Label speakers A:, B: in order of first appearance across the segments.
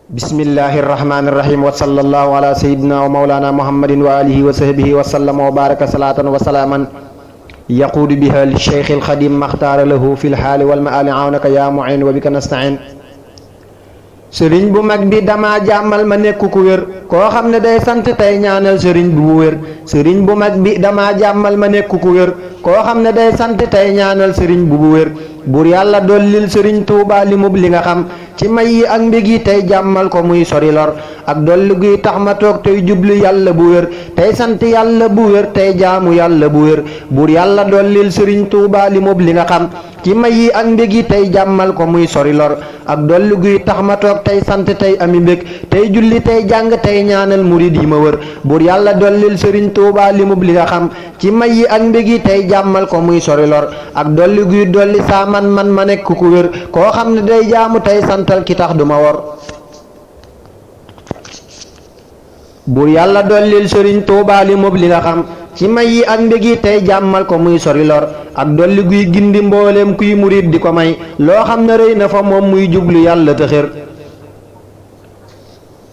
A: bismillahi irrahmani irrahim wa sallallahu ala sayidina wa maulana muhammadin wa alihi wa sahbihi wa sallama wa baraka salatan wa salaaman yaquudu biha li cheikh alxadim maxtaara lahu fi lxaali walmaali awnaka yaa muin wa bika nastain. sëriñ bu mag bi dama jàmmal ma nekk ku wér koo xam ne day sant tey ñaanal sëriñ bu wér. sëriñ bu mag bi dama jàmmal ma nekk ku wér koo xam ne day sant tey ñaanal sëriñ bu wér. buur yàlla dollil sëriñ Tuubaa li mub li nga xam ci may yi ak mbég yi tey jàmmal ko muy sori lor ak dolli guy tax ma toog tey jublu yàlla bu wér tey sant yàlla bu wér tey jaamu yàlla bu wér. buur yàlla dollil sëriñ Tuubaa li mub li nga xam ci may yi ak mbég yi tey jàmmal ko muy sori lor ak dolli guy tax ma toog tey sant tey ami mbég tey julli tey jàng tey ñaanal murid yi ma wër. buur yàlla dollil sëriñ Tuubaa li mub li nga xam ci may yi ak mbég yi tey jàmmal ko muy sori lor ak dolli guy dolli saa man ma nekk ku wér koo xam ne day jaamu tey santal ki tax duma wor. buur yàlla dollil sëriñ Tuubaa li mub li nga xam ci may yi ak mbég yi tey jàmmal ko muy sori lor ak dolli guy gindi mbooleem kuy murit di ko may loo xam ne rëy na fa moom muy jublu yàlla te xër.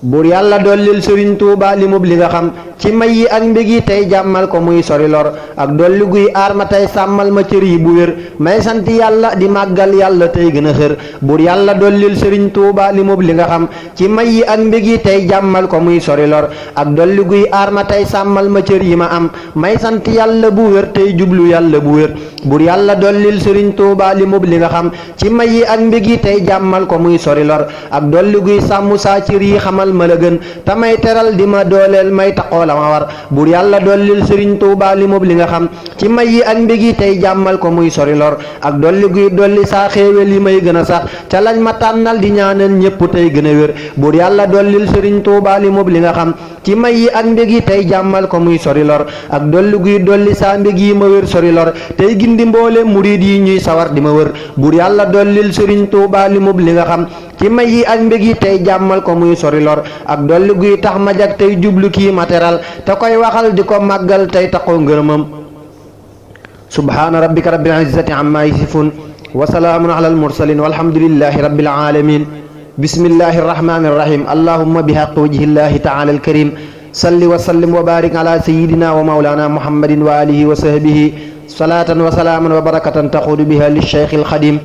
A: buur yàlla dollil sëriñ Tuubaa li mub li nga xam ci may yi ak mbég yi tey jàmmal ko muy sori lor ak dolli guy aar ma tey sàmmal ma cër yi bu wér may sant yàlla di màggal yàlla tey gën a xër. buur yàlla dollil sëriñ Tuubaa li mub li nga xam ci may yi ak mbég yi tey jàmmal ko muy sori lor ak dolli guy aar ma tey sàmmal ma cër yi ma am may sant yàlla bu wér tey jublu yàlla bu wér. buur yàlla dollil sëriñ Tuubaa li mub li nga xam ci may yi ak mbég yi tey jàmmal ko muy sori lor ak dolli guy sàmm saa cër yi xamal ma la gën te may teral di ma dooleel may taxoo la ma war. buur yàlla dollil sëriñ Tuubaa li mub li nga xam ci may yi ak mbég yi tey jàmmal ko muy sori lor ak dolli guy dolli saa xéewal yi may gën a sax ca lañ ma tànnal di ñaanal ñépp tey gën a wér. buur yàlla dollil sëriñ Tuubaa li mub li nga xam ci may yi ak mbég yi tey jàmmal ko muy sori lor ak dolli guy dolli saa mbég yi ma wér sori lor tey gindi mboole murid yi ñuy sawar di ma wër. buur yàlla dollil sëriñ Tuubaa li mub li nga xam ci may yi ak mbég yi tey jàmmal ko muy sori lor ak dolli guy tax ma jag tey jublu kii ma teral te koy waxal di ko màggal tey taxoo ngërëmam. subhaana rabbika rabbil izzati amma yasifun wa salaamun ala al mursalin walhamdulillahi rabbil alamin. bismillahi irrahmani irrahim allahumma bihaqi wajhillahi taala alkarim salli wa sallim wa barik ala sayidina wa maulana muhammadin wa alihi wa sahbihi salatan wa salaaman wa barakatan taxudu biha licheikh alxadim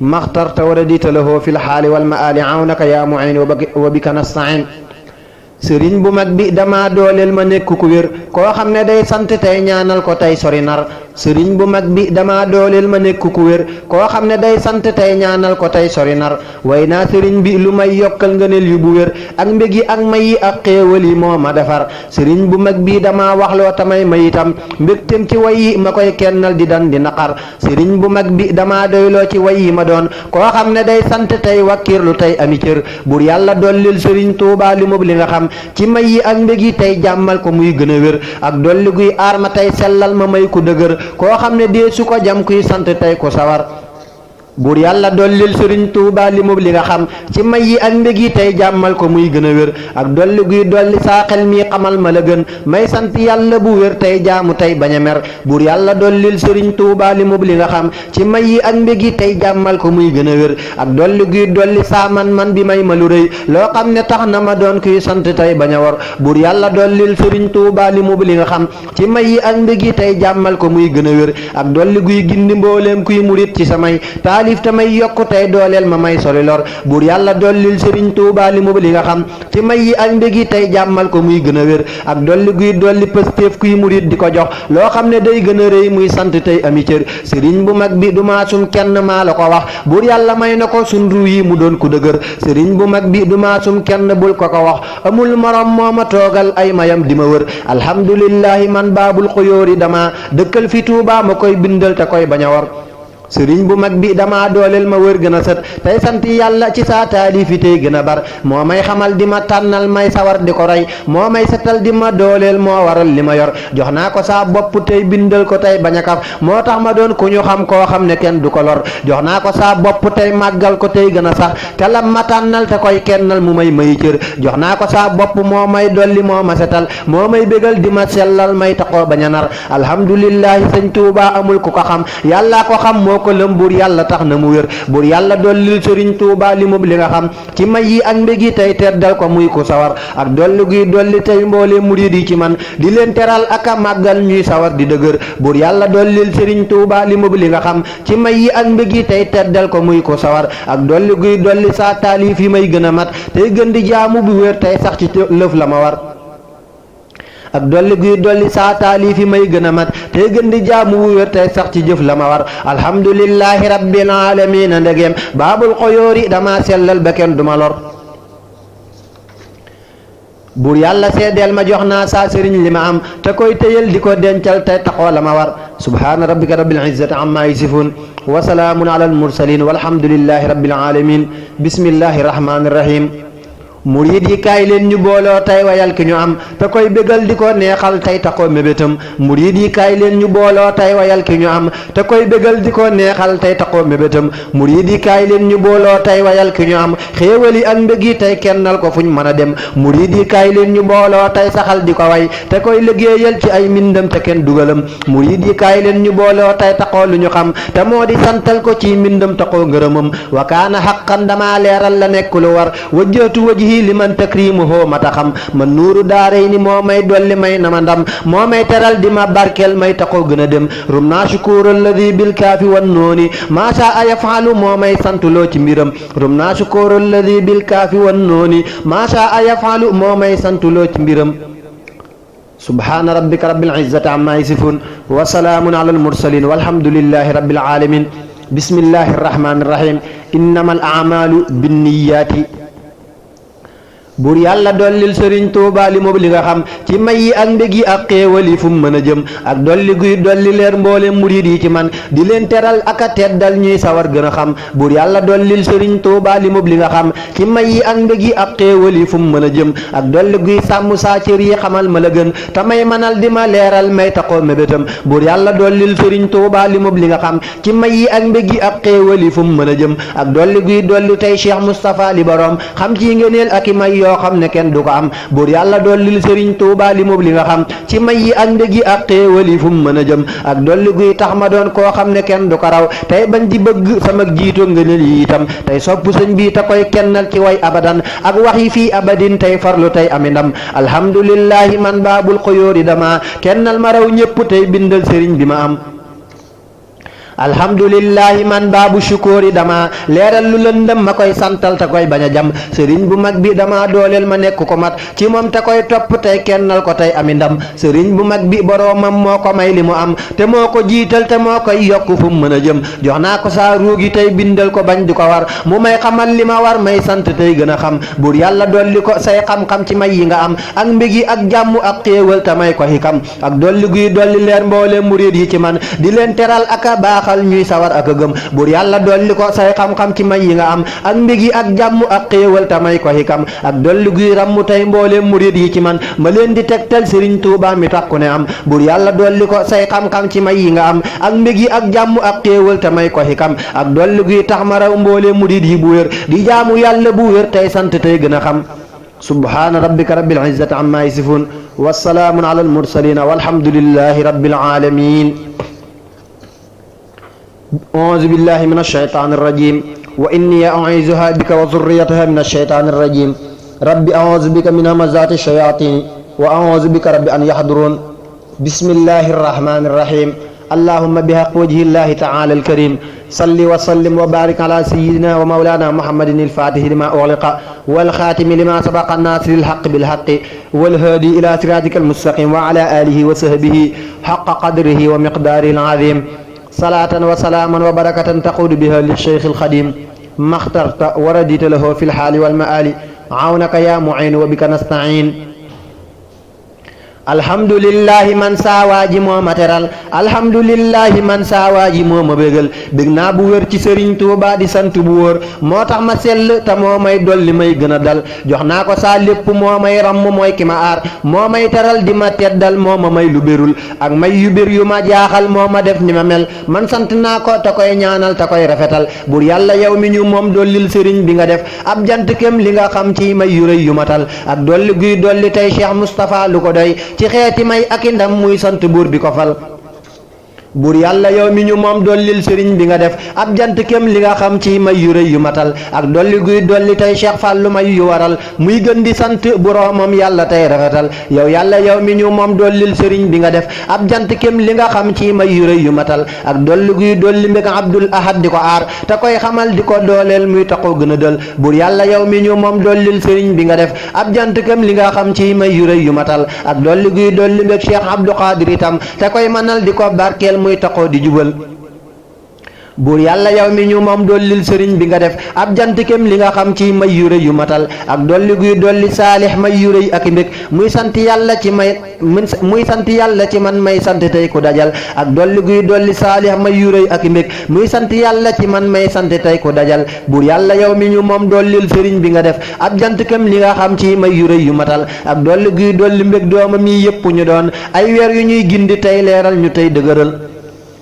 A: maxtarta wa radita lahu fi lxaali walmaali awnaka yaa muin wa bika nastain. sëriñ bu mag bi dama dooleel ma nekk ku wér koo xam ne day sant tey ñaanal ko tey sori nar. sëriñ bu mag bi dama dooleel ma nekk ku wér koo xam ne day sant tey ñaanal ko tey sori nar. way naa sëriñ bi lu may yokkal ngëneel yu bu wér ak mbég yi ak may yi ak xéewal yi moo ma defar. sëriñ bu mag bi dama waxloo tamay may itam mbégtem ci way yi ma koy kennal di dan di naqar. sëriñ bu mag bi dama doyloo ci way yi ma doon koo xam ne day sant tey wakkirlu tey ami cër. buur yàlla dollil sëriñ Tuubaa li mub li nga xam ci may yi ak mbég yi tey jàmmal ko muy gën a wér ak dolli guy aar ma tey sellal ma may ku dëgër koo xam ne dee su ko jam kuy sant tey ku sawar. buur yàlla dollil sëriñ Tuubaa li mub li nga xam ci may yi ak mbég yi tey jàmmal ko muy gën a wér ak dolli guy dolli saa xel mi xamal ma la gën may sant yàlla bu wér tey jaamu tey bañ a mer. buur yàlla dollil sëriñ Tuubaa li mub li nga xam ci may yi ak mbég yi tey jàmmal ko muy gën a wér ak dolli guy dolli saa man bi may ma lu rëy loo xam ne tax na ma doon kuy sant tey bañ a war. buur yàlla dollil sëriñ Tuubaa li mub li nga xam ci may yi ak mbég yi tey jàmmal ko muy gën a wér ak dolli guy gindi mbooleem kuy murit ci samay taalif te may yokku tey dooleel ma may sori lor. buur yàlla dollil sëriñ Tuubaa li mub li nga xam ci may yi ak mbég yi tey jàmmal ko muy gën a wér ak dolli guy dolli pëstéef kuy murit di ko jox loo xam ne day gën a rëy muy sant tey ami cër. sëriñ bu mag bi du maasum kenn maa la ko wax buur yàlla may na ko sunru yi mu doon ku dëgër. sëriñ bu mag bi du maasum kenn bul ko ko wax amul morom moo ma toogal ay mayam di ma wër. alhamdulillahi man baabul xuyóori dama dëkkal fi Tuubaa ma koy bindal te koy bañ a war. sëriñ bu mag bi dama dooleel ma wër gën a sët tey sant yàlla ci saa taalifi tey gën a bar moo may xamal di ma tànnal may sawar di ko roy moo may setal di ma dooleel moo waral li ma yor jox naa ko saa bopp tey bindal ko tey bañ a kaf moo tax ma doon ku ñu xam koo xam ne kenn du ko lor jox naa ko saa bopp tey màggal ko tey gën a sax te lam ma tànnal te koy kennal mu may mayi cër jox naa ko saa bopp moo may dolli moo ma setal moo may bégal di ma sellal may taxoo bañ a nar. alhamdulillahi sëñ Tuubaa amul ku ko xam yàlla ko xam moo ko lëm buur yàlla tax na mu wér buur yàlla dollil sëriñ Tuuba li mub li nga xam ci may yi ak mbégi tey teddal ko muy ku sawar ak dolli guy dolli tey mboole murid yi ci man di leen teral ak a màggal ñuy sawar di dëgër buur yàlla dollil sëriñ Tuuba li mub li nga xam ci may yi ak mbégi tey teddal ko muy ku sawar ak dolli guy dolli saa taalif yi may gën a mat tey gën di jaamu bu wér tey sax ci lëf la ma war ak dolli guy dolli saa taalif yi may gën a mat tey gën di jaamu bu wér tey sax ci jëf la ma war alhamdulillahi rabbil alamin ndegeem baabul xoyoori dama sellal ba kenn duma lor buur yàlla seedeel ma jox naa saa sëriñ li ma am te koy téyal di ko dencal tey taxoo la ma war subhaana rabbika rabbil izzati amma yasifun wa salaamun ala al mursalin walhamdulillahi rabbil alamin bismillahi rahmani rahim murid yi kaay leen ñu booloo tey wayal ki ñu am te koy bégal di ko neexal tey taxoo mébétam murid yi kaay leen ñu booloo tey wayal ki ñu am te koy bégal di ko neexal tey taxoo mébétam murid yi kaay leen ñu booloo tey wayal ki ñu am xéewali ak mbég yi tey kennal ko fuñ mën a dem murid yi kaay leen ñu booloo tey saxal di ko way te koy liggéeyal ci ay mbindam te kenn dugalam murid yi kaay leen ñu booloo tey taxoo lu ñu xam te moo di santal ko ci mbindam taxoo ngërëmam wa kaana xaqan dama leeral la nekk lu war wajjatu waji liman takrimuhu mata xam man nuuru daaray ni moo may dolli may na ma ndam moo may teral di ma barkeel may taxoo gën a dem rum naa shukuur alladi bil kaafi wan nooni maa saa yafalu moo may santuloo ci mbiram rum naa shukuur alladi bil kaafi wan nooni maa saa yafalu moo may santuloo ci mbiram subhaana rabbika rabbil izzati amma yasifun wa salaamun ala al mursalin walhamdulillahi rabbil alamin bismillahi arrahmani irrahim innama al a'malu binniyaati buur yàlla dollil sëriñ Tuuba li moom li nga xam ci may yi ak mbég yi ak xéewal yi fu mu mën a jëm ak dolli guy dolli leer mboole murid yi ci man di leen teral ak a teddal ñuy sawar gën a xam buur yàlla dollil sëriñ Tuuba li moom li nga xam ci may yi ak mbég yi ak xéewal yi fu mu mën a jëm ak dolli guy sàmm saa cër yi xamal ma la gën te may manal di ma leeral may taxoo mébétam buur yàlla dollil sëriñ Tuuba li moom li nga xam ci may yi ak mbég yi ak xéewal yi fu mu mën a jëm ak dolli guy dolli tey Cheikh Moustapha li borom xam ci ngëneel ak i may yoo xam ne kenn du ko am buur yàlla dollil sëriñ Tuuba li moom li nga xam ci may yi ak mbég yi ak xéewal yi fu mu mën a jëm ak dolli guy tax ma doon koo xam ne kenn du ko raw tey bañ di bëgg sama jiito ngëneel yi itam tey sopp sëñ bi te koy kennal ci way abadan ak wax yi fii abadin tey farlu tey ami ndam alhamdulillahi man baabul xoyoori dama kennal ma raw ñépp tey bindal sëriñ bi ma am alhamdulillahi man baabu shukóori dama leeral lu lëndëm ma koy santal te koy bañ a jam sëriñ bu mag bi dama dooleel ma nekk ko mat ci moom te koy topp tey kennal ko tey ami ndam sëriñ bu mag bi boroomam moo ko may li mu am te moo ko jiital te moo koy yokk fu mu mën a jëm jox naa ko saa ruugi tey bindal ko bañ di ko war mu may xamal li ma war may sant tey gën a xam buur yàlla dolli ko say xam-xam ci may yi nga am ak mbégi ak jàmm ak xéewal te may ko xikam ak dolli guy dolli leer mboole murid yi ci man di leen teral ak a baax ñuy sawar ak a gëm buur yàlla dolli ko say xam-xam ci may yi nga am ak mbég yi ak jàmm ak xéewal te may ko xikam ak dolli guy ràmm tey mboolem murid yi ci man ma leen di tegtal sëriñ Tuuba mi tax ku ne am buur yàlla dolli ko say xam-xam ci may yi nga am ak mbég yi ak jàmm ak xéewal te may ko xikam ak dolli guy tax ma raw mboolem murid yi bu wér di jaamu yàlla bu wér tey sant tey gën a xam subhaana rabbika rabbil izzati amma yasifun wa salaamun ala al mursalin walhamdulillahi rabbil alamin أعوذ بالله من الشيطان الرجيم وإني أعيذها بك وذريتها من الشيطان الرجيم رب أعوذ بك من همزات الشياطين وأعوذ بك رب أن يحضرون بسم الله الرحمن الرحيم اللهم بحق وجه الله تعالى الكريم صل وسلم وبارك على سيدنا ومولانا محمد الفاتح لما أغلق والخاتم لما سبق الناصر الحق بالحق والهادي إلى صراطك المستقيم وعلى آله وصحبه حق قدره ومقداره العظيم صلاة وسلاما وبركة تقود بها للشيخ الخديم ما اخترت ورديت له في الحال والمآل عونك يا معين وبك نستعين alhamdulillahi man saawaaji moo ma teral alhamdulillahi man saawaaji moo ma bégal bég naa bu wér ci sëriñ Tuuba di sant bu wóor moo tax ma sell te moo may dolli may gën a dal jox naa ko saa lépp moo may ramm mooy ki ma aar moo may teral di ma teddal moo ma may lu bérul ak may yu bér yu ma jaaxal moo ma def ni ma mel man sant naa ko te koy ñaanal te koy rafetal bur yàlla yow mi ñu moom dollil sëriñ bi nga def ab jant kem li nga xam ci may yu rëy yu matal ak dolli guy dolli tey Cheikh Moustapha lu ko doy ci xeeti may ak i ndam muy sant buur bi ko fal buur yàlla yow mi ñu moom dollil sëriñ bi nga def ab jant kem li nga xam ci may yu rëy yu matal ak dolli guy dolli tey Cheikh Fallou may yu waral muy gën di sant boroomam yàlla tey rafetal yow yàlla yow mi ñu moom dollil sëriñ bi nga def ab jant kem li nga xam ci may yu rëy yu matal ak dolli guy dolli mbég Abdul Ahad di ko aar te koy xamal di ko dooleel muy taxoo gën a dël buur yàlla yow mi ñu moom dollil sëriñ bi nga def ab jant kem li nga xam ci may yu rëy yu matal ak dolli guy dolli mbég Cheikh Abdou Khadir itam te koy manal di ko barkeel muy taxoo di jubal buur yàlla yow mi ñu moom dollil sëriñ bi nga def ab jant kem li nga xam ci may yu rëy yu matal ak dolli guy dolli saalix may yu rëy ak mbég muy sant yàlla ci muy sant yàlla ci man may sant tey ku dajal ak dolli guy dolli saalix may yu rëy ak mbég muy sant yàlla ci man may sant tey ku dajal buur yàlla yow mi ñu moom dollil sëriñ bi nga def ab jant kem li nga xam ci may yu rëy yu matal ak dolli guy dolli mbég doomam yi yépp ñu doon ay weer yu ñuy gindi tey leeral ñu tey dëgëral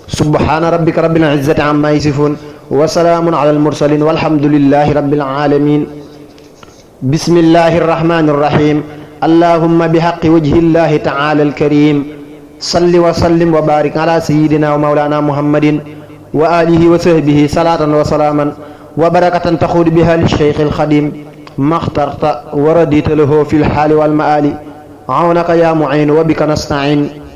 A: subhaana rabbika rabbil izzati amma yasifun wa salaamun ala al mursalin walhamdulillahi rabbil alamin bismillahi arrahmani arrahim allahumma bihaqqi wajhillahi ta'ala alkarim salli wa sallim wa barik ala sayyidina wa mawlana muhammadin wa alihi wa sahbihi salatan wa salaman wa barakatan taxudu biha lishaykh alxadim maxtarta wa radita lahu fi lxaali walmaali awnaka ya mu'in wa bika nasta'in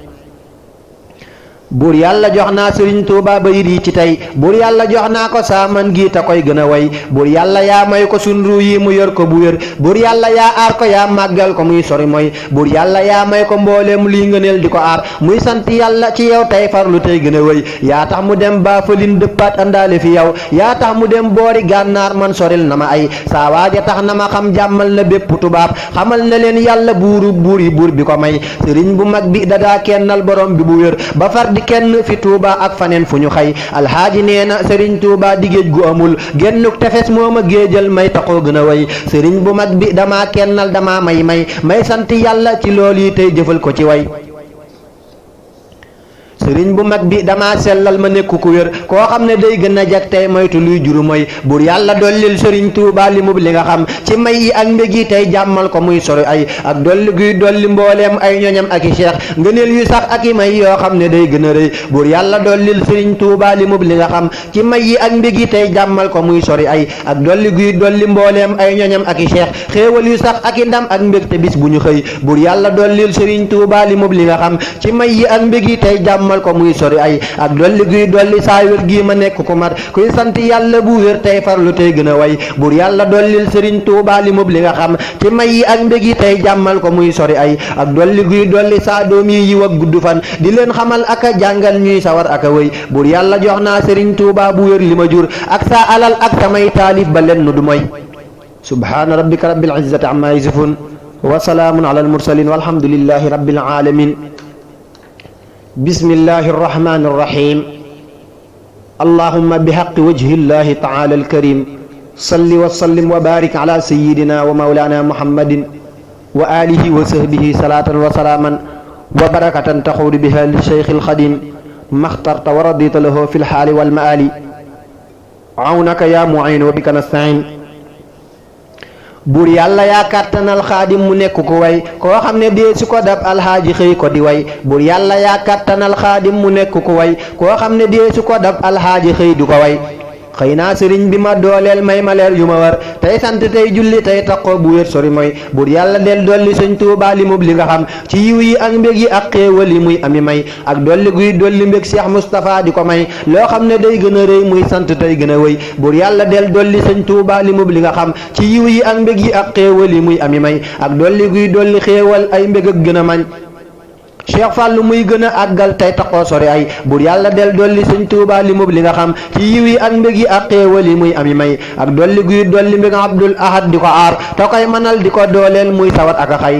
A: buur yàlla jox naa sëriñ Tuuba bayit yi ci tey buur yàlla jox naa ko saaman gi te koy gën a way buur yàlla yaa may ko sunru yi mu yor ko bu wér buur yàlla yaa aar ko yaa màggal ko muy sori mooy buur yàlla yaa may ko mbooleem liy ngëneel di ko aar muy sant yàlla ci yow tey farlu tey gën a wéy yaa tax mu dem baa falin dëppaat àndaale fi yow yaa tax mu dem boori gànnaar man soril na ma ay saa waaja tax na ma xam jàmmal na bépp tubaab xamal na leen yàlla buuru buur yi buur bi ko may sëriñ bu mag bi dadaa kennal borom bi bu wér ba far di kenn fi Tuuba ak faneen fu ñu xëy alxaaji nee na sëriñ Tuuba di géej gu amul gennuk tefes moo ma géejal may taxoo gën a way sëriñ bu mag bi dama kennal dama may sant yàlla ci lool yi tey jëfal ko ci way sëriñ bu mag bi dama sellal ma nekku ku wér koo xam ne day gën a jag tey moytu luy juru mooy buur yàlla dollil sëriñ Tuuba li mub li nga xam ci may yi ak mbég yi tey jàmmal ko muy sori ay ak dolli guy dolli mbooleem ay ñoñam ak i cheikh ngëneel yu sax ak i may yoo xam ne day gën a rëy buur yàlla dollil sëriñ Tuuba li mub li nga xam ci may yi ak mbég yi tey jàmmal ko muy sori ay ak dolli guy dolli mbooleem ay ñoñam ak i cheikh xéewal yu sax ak i ndam ak mbég te bis bu ñu xëy buur yàlla dollil sëriñ Tuuba li mub li nga xam ci may yi ak mbég yi tey jàmmal ko muy sori ay ak dolli guy dolli saa wér gii ma nekk ku mat kuy sant yàlla bu wér tey farlu tey gën a way buur yàlla dollil sëriñ Tuuba li mub li nga xam ci may yi ak mbég yi tey jàmmal ko muy sori ay ak dolli guy dolli saa doom yi yiw ak gudd fan di leen xamal ak a jàngal ñuy sawar ak a wéy buur yàlla jox naa sëriñ Tuuba bu wér li ma jur ak saa alal ak samay taalif ba leen nu du moy subhaana rabbika rabbil izzati amma yasifun wa salaamun ala al mursalin walhamdulillahi rabbil alamin bismillahi arrahmani irrahim allahumma bihaqi wajhi llahi taala alkarim salli wa sallim wa barik ala sayidina wa maulana muhammadin wa alihi wa sahbihi salatan wa salaaman wa barakatan taxudu biha li cheikh alxadim maxtarta wa radita lahu fi lxaali walmaali awnaka ya muin wa bika nastain buur yàlla yaa kàttanal xaadim mu nekk ko way koo xam ne dee su ko dab alxaaji xëy ko di way buur yàlla yaa kàttanal xaadim mu nekk ko way koo xam ne dee su ko dab alxaaji xëy du ko way xëy naa sëriñ bi ma dooleel may ma leer yu ma war tey sant tey julli tey taqoo bu wér sori mooy buur yàlla del dolli sëñ Tuuba li mub li nga xam ci yiw yi ak mbég yi ak xéewal yi muy ami may ak dolli guy dolli mbég Cheikh Moustapha di ko may loo xam ne day gën a rëy muy sant tey gën a wëy buur yàlla del dolli sëñ Tuuba li mub li nga xam ci yiw yi ak mbég yi ak xéewal yi muy ami may ak dolli guy dolli xéewal ay mbég ak gën a mañ Cheikh Fallou muy gën a àggal tey taxoo sori ay buur yàlla del dolli sëñ Tuuba li mub li nga xam ci yiw yi ak mbég yi ak xéewal yi muy ami may ak dolli guy dolli mbég Abdul Ahad di ko aar te koy manal di ko dooleel muy sawat ak a xay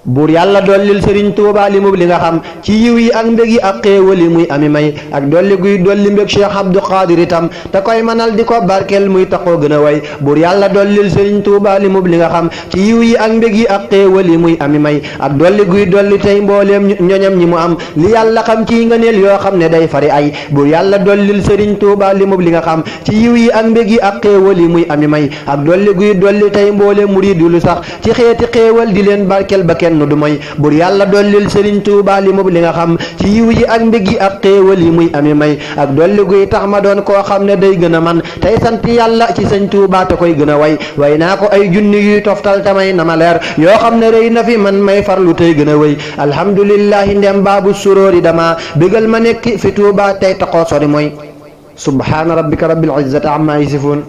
A: buur yàlla dollil sëriñ Tuuba li mub li nga xam ci yiw yi ak mbég yi ak xéewal yi muy ami may ak dolli guy dolli mbég Cheikh Abdou Khadir itam te koy manal di ko barkeel muy taxoo gën a way buur yàlla dollil sëriñ Tuuba li mub li nga xam ci yiw yi ak mbég yi ak xéewal yi muy ami may ak dolli guy dolli tey mbooleem ñoñam ñi mu am li yàlla xam ci ngëneel yoo xam ne day fari ay buur yàlla dollil sëriñ Tuuba li mub li nga xam ci yiw yi ak mbég yi ak xéewal yi muy ami may ak dolli guy dolli tey mbooleem murid yu lu sax ci xeeti xéewal di leen barkeel ba kenn kenn du moy bur yàlla dollil sëriñ Tuuba li mu li nga xam ci yiw yi ak mbég yi ak xéewal yi muy ami may ak dolli guy tax ma doon koo xam ne day gën a man tey sant yàlla ci sëñ Tuuba te koy gën a way naa ko ay junni yuy toftal tamay na ma leer yoo xam ne rëy na fi man may farlu tey gën a wéy alhamdulillahi ndem baabu suróori dama bégal ma nekk fi Tuuba tey taxoo sori mooy subhaana rabbika rabbil izzati amma yasifun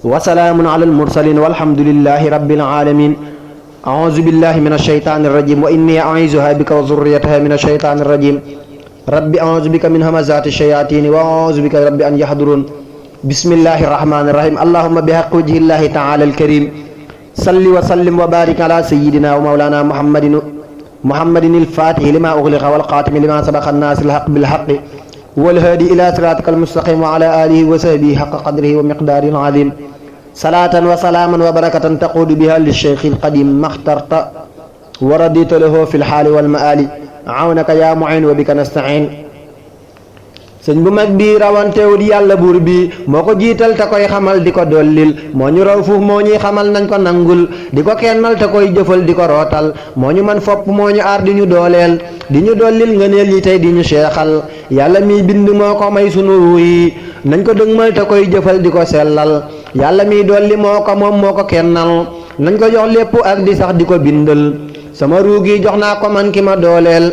A: wa salaamun ala al mursalin walhamdulillahi rabbil alamin a'uuzu billahi min ashaytaani rajim wa inni a'iizuha bika wa zurriyataha min ashaytaani rajim rabbi a'uuzu bika min hamazaati shayaatini wa a'uuzu bika rabbi an yahdurun bismillahi rahmaani rahim allahumma bi haqqi wajhillahi ta'ala al-karim salli wa sallim wa barik ala sayyidina wa mawlana muhammadin al-fatihi lima ughliqa wal khatimi lima sabaqa an-nas al-haqq bil haqqi wal hadi ila siratika al-mustaqim wa ala alihi wa sahbihi haqqa qadrihi wa miqdarihi al-azim salaatan wa salaaman wa barakatan taquudu biha li cheikh alqadim maxtarta wa radita lahu fi lxaali walmaali awnaka yaa muin wa bika nastain sëñ bu mag bi rawantewut yàlla buur bi moo ko jiital te koy xamal di ko dollil moo ñu raw fuuf moo ñuy xamal nañ ko nangul di ko kennal te koy jëfal di ko rootal moo ñu man fopp moo ñu aar di ñu dooleel di ñu dollil ngëneel yi tey di ñu seexal yàlla miy bind moo ko may sunu ruuy nañ ko dëgmal te koy jëfal di ko sellal yàlla miy dolli moo ko moom moo ko kennal nañ ko jox lépp ak di sax di ko bindal sama ruugi jox naa ko man ki ma dooleel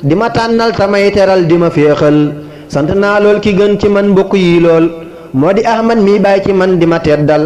A: di ma tànnal tamay teral di ma féexal sant naa lool ki gën ci man mbokk yi lool moo di ahmad mi bàyyi ci man di ma teddal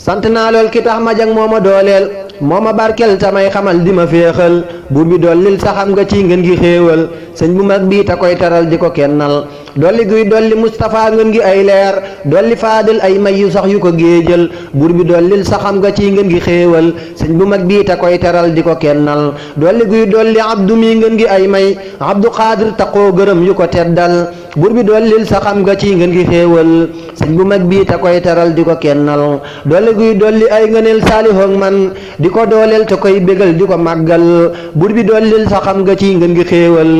A: sant naa lool ki tax ma jag moo ma dooleel moo ma barkel tamay xamal di ma féexal buur bi dollil saxam nga ci ngeen gi xéewal sëñ bu mag bii te koy taral di ko kennal dolli guy dolli Moustapha ngeen gi ay leer dolli faadil ay may yu sax yu ko géejal buur bi dollil saxam nga ci ngeen gi xéewal sëñ bu mag bii te koy taral di ko kennal dolli guy dolli abdu mi ngeen gi ay may abdu xaadir taqoo gërëm yu ko teddal buur bi dollil saxam nga ci ngeen gi xéewal sëñ bu mag bii te koy taral di ko kennal dolli guy dolli ay ngëneel saalihoog man di ko dooleel te koy bégal di ko màggal buur bi dollil saxam nga ci ngeen gi xéewal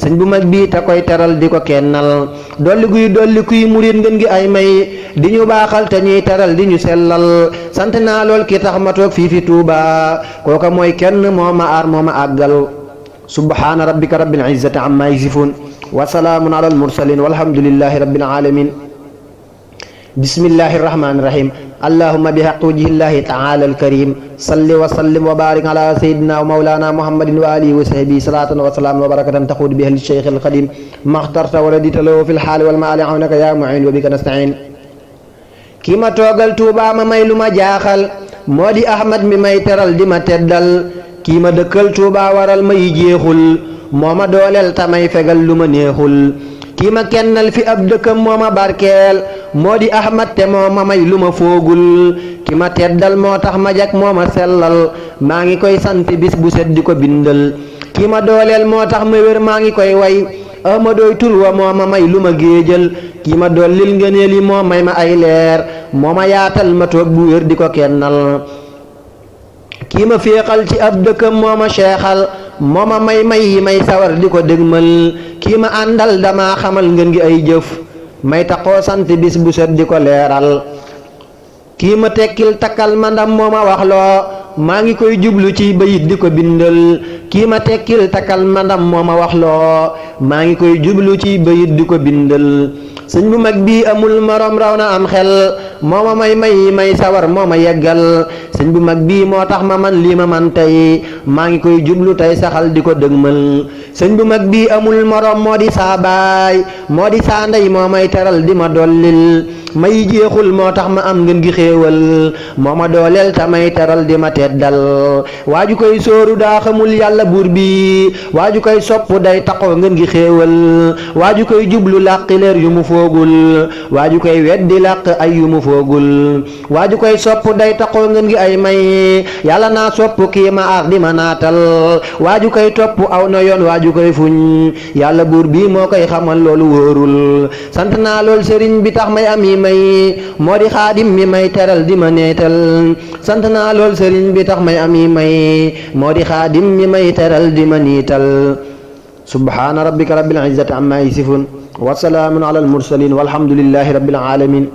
A: sëñ bu mag bii te koy teral di ko kennal dolli guy dolli kuy murit ngeen gi ay may di ñu baaxal te ñuy teral di ñu sellal sant naa lool ki tax ma toog fii fi Tuuba kooka mooy kenn moo ma aar moo ma àggal subhaana rabbika rabbil izzati amma yasifun wa salaamun ala al mursalin walhamdulillahi rabbil alamin bismillahi rahmani rahim allahumma bi haqqi wajhillahi ta'ala al-karim salli wa sallim wa barik ala sayyidina wa mawlana muhammadin wa alihi wa sahbihi salatan wa salaman wa barakatan taqudu biha li shaykh al-qadim maxtarta wa radita lahu fil hali wal maali awnaka ya mu'in wa bika nasta'in ki ma toogal Tuuba ma may lu ma jaaxal moo di ahmad mi may teral di ma teddal kii ma dëkkal Tuuba waral may jeexul moo ma dooleel tamay fegal lu ma neexul kii ma kennal fi ab dëkkam moo ma barkeel moo di ahmad te moo ma may lu ma foogul ki ma teddal moo tax ma jag moo ma sellal maa ngi koy sant bis bu set di ko bindal ki ma dooleel moo tax ma wér maa ngi koy way ahmadooy tur wa moo ma may lu ma géejal ki ma dollil ngëneel yi moo may ma ay leer moo ma yaatal ma toog bu wér di ko kennal kii ma féexal ci ab dëkkam moo ma seexal moo ma may yi may sawar di ko dégmal kii ma àndal dama xamal ngeen gi ay jëf may taxoo sant bis bu set di ko leeral kii ma tekkil takkal ma ndam moo ma wax loo maa ngi koy jublu ci bayit di ko bindal kii ma tekkil takkal ma ndam moo ma wax loo maa ngi koy jublu ci bayit di ko bindal sëñ bu mag bii amul morom raw na am xel moo ma may sawar moo ma yeggal sëñ bu mag bii moo tax ma man lii ma man tey maa ngi koy jublu tey saxal di ko dëgmal sëñ bu mag bii amul morom moo di saa baay moo di saa ndey moo may teral di ma dollil may jeexul moo tax ma am ngeen gi xéewal moo ma dooleel ta may teral di ma teddal waaju koy sóoru daa xamul yàlla buur bi waaju koy sopp day taxoo ngeen gi xéewal waaju koy jublu làqi leer yu mu foogul waaju koy weddi làq ay yu mu foogul waaju koy sopp day taxoo ngeen gi ay may yàlla naa sopp kii ma aar di ma naatal waaju koy topp aw na yoon waaju koy fuñ yàlla buur bi moo koy xamal loolu wóorul sant naa lool sëriñ bi tax may am yi may moo di xaadim mi may teral di ma neetal sant naa lool sëriñ bi tax may am yi may moo di xaadim mi may teral di ma niital subhaana rabbika rabbil izzati amma yasifun wa salaamun ala al mursalin walhamdulillahi rabbil alamin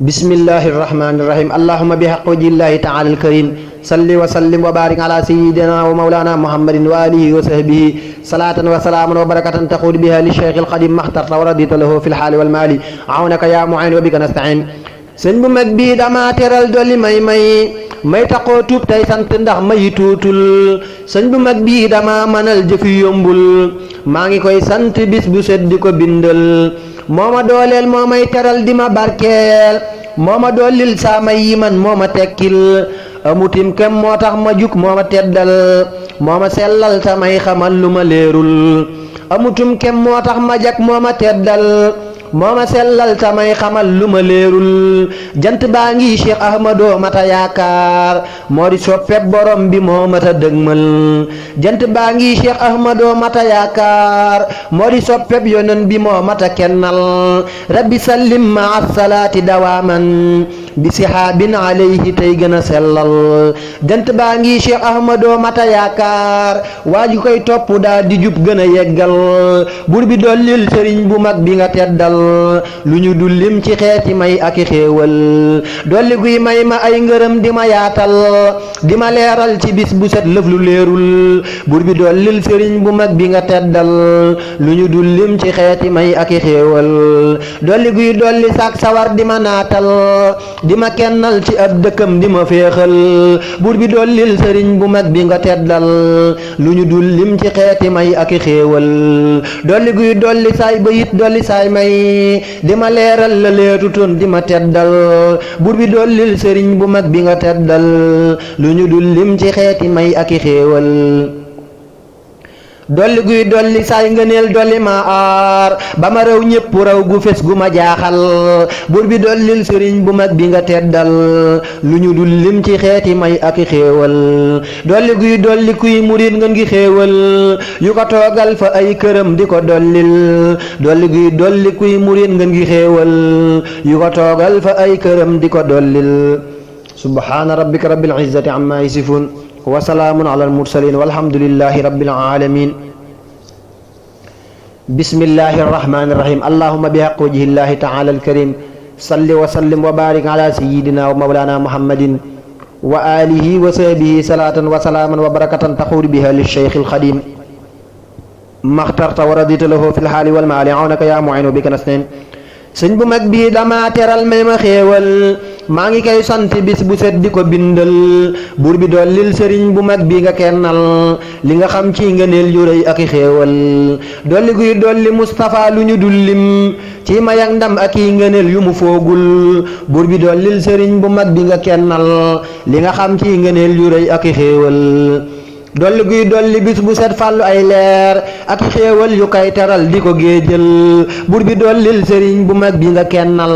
A: bismillahi irrahmani irrahim allahuma bihaqi wajhillahi taala alkarim salli wa sallim wa barik ala sayidina wa maulana muhammadin wa alihi wa sahbihi salatan wa salaman wa barakatan taqud biha li cheikh alqadim maxtarta wa radita lahu fi lxaali walmaali awnaka ya muin wa bika nastain sëñ bu mag bii dama teral dolli may taxoo tuub tey sant ndax may tuutul sëñ bu mag bii dama mënal jëfi yombul maa ngi koy sant bis bu set di ko bindal moo ma dooleel moo may teral di ma barkeel moo ma dollil saa may yi man moo ma tekkil amutim kem moo tax ma jug moo ma teddal moo ma sellal ta may xamal lu ma leerul amutum kem moo tax ma jak moo ma teddal moo ma sellal ta may xamal lu ma leerul jant baa ngi Cheikh Ahmadou mata yaakaar moo di soppeb borom bi moo mata dëgmal jant baa ngi Cheikh Ahmadou mata yaakaar moo di soppeb yonen bi moo mata kennal rabbi sallim ma salaati dawaaman bi sihaabin alayhi tey gën a sellal jant baa ngi Cheikh Ahmadou mata yaakaar waa ji koy topp daa di jub gën a yeggal bur bi dollil sëriñ bu mag bi nga teddal lu ñu dul lim ci xeeti may ak i xéewal dolli guy may ma ay ngërëm di ma yaatal di ma leeral ci bis bu set lëf lu leerul bur bi dollil sëriñ bu mag bi nga teddal lu ñu dul lim ci xeeti may ak i xéewal dolli guy dolli saak sawar di ma naatal di ma kennal ci ab dëkkam di ma féexal bur bi dollil sëriñ bu mag bi nga teddal lu ñu dul lim ci xeeti may ak i xéewal dolli guy dolli saay bayit dolli saay may di ma leeral la leetutoon di ma teddal bur bi dollil sëriñ bu mag bi nga teddal lu ñu dul lim ci xeeti may ak i xéewal dolli guy dolli saay ngëneel dolli ma aar ba ma raw ñépp raw gu fes gu ma jaaxal bur bi dollil sëriñ bu mag bi nga teddal lu ñu dul lim ci xeeti may ak i xéewal dolli guy dolli kuy murit ngeen gi xéewal yu ko toogal fa ay këram di ko dollil dolli guy dolli kuy murit ngeen gi xéewal yu ko toogal fa ay këram di ko dollil subhaana rabbika rabbil izzati amma yasifun wa salaamun ala almursalin walhamdulillahi rabbil alamin bismillahi arrahmani irrahim allahuma bihaqi wajhillahi taala alkarim salli wa sallim wa barik ala sayidina wa mawlana muhammadin wa alihi wa sahbihi salatan wa salaaman wa barakatan taxuur biha lilcheikh alxadim maxtarta wa radita lahu fi lxaali walmaali awnaka ya muin wa bika nastain sëñ bu mag bii dama teral may ma xéewal maa ngi koy sant bis bu set di ko bindal buur bi dollil sëriñ bu mag bi nga kennal li nga xam ci ngëneel yu rëy ak i xéewal dolli guy dolli Mustapha lu ñu dullim ci may ak ndam ak i ngëneel yu mu foogul buur bi dollil sëriñ bu mag bi nga kennal li nga xam ci ngëneel yu rëy ak i xéewal dolli guy dolli bis bu set fàllu ay leer ak xéewal yu koy teral di ko géejal bur bi dollil sëriñ bu mag bi nga kennal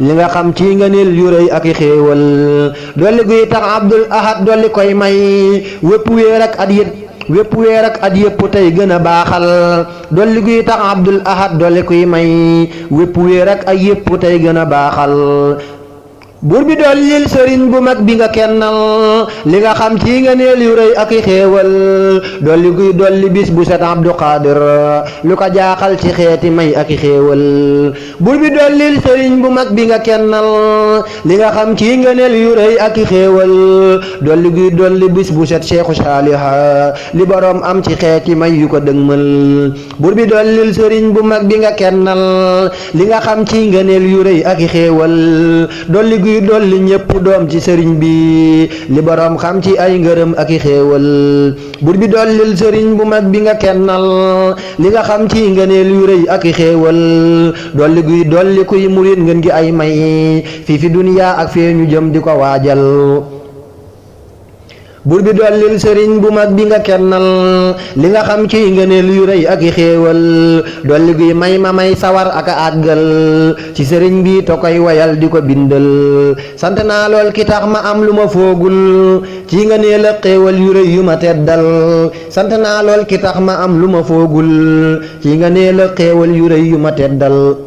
A: li nga xam ci ngëneel yu rëy ak xéewal dolli guy tax Abdul Ahad dolli koy may wépp weer ak at yët wépp weer ak at yëpp tey gën a baaxal dolli guy tax Abdul Ahad dolli koy may wépp weer ak ay yëpp tey gën a baaxal buur bi dollil sëriñ bu mag bi nga kennal li nga xam ci ngëneel yu rëy ak i xéewal dolli guy dolli bis bu set Abdu Xaadir lu ko jaaxal ci xeeti may ak i xéewal buur bi dollil sëriñ bu mag bi nga kennal li nga xam ci ngëneel yu rëy ak i xéewal dolli guy dolli bis bu set Seexu Saaliha li boroom am ci xeeti may yu ko dëgmal buur bi dollil sëriñ bu mag bi nga kennal li nga xam ci ngëneel yu rëy ak i xéewal dolli guy dolli ñépp doom ci sëriñ bi li boroom xam ci ay ngërëm ak i xéewal bur bi dollil sëriñ bu mag bi nga kennal li nga xam ci ngëneel yu rëy ak i xéewal dolli guy dolli kuy murit ngeen gi ay may fii fi duniyaa ak fee ñu jëm di ko waajal bur bi dollil sëriñ bu mag bi nga kennal li nga xam ci ngëneel yu rëy ak i xéewal dolli guy may ma may sawar ak a àggal ci sëriñ bi to koy wayal di ko bindal sant naa lool ki tax ma am lu ma foogul ci ngëneel ak xéewal yu rëy yu ma teddal sant naa lool ki tax ma am lu ma foogul ci ngëneel ak xéewal yu rëy yu ma teddal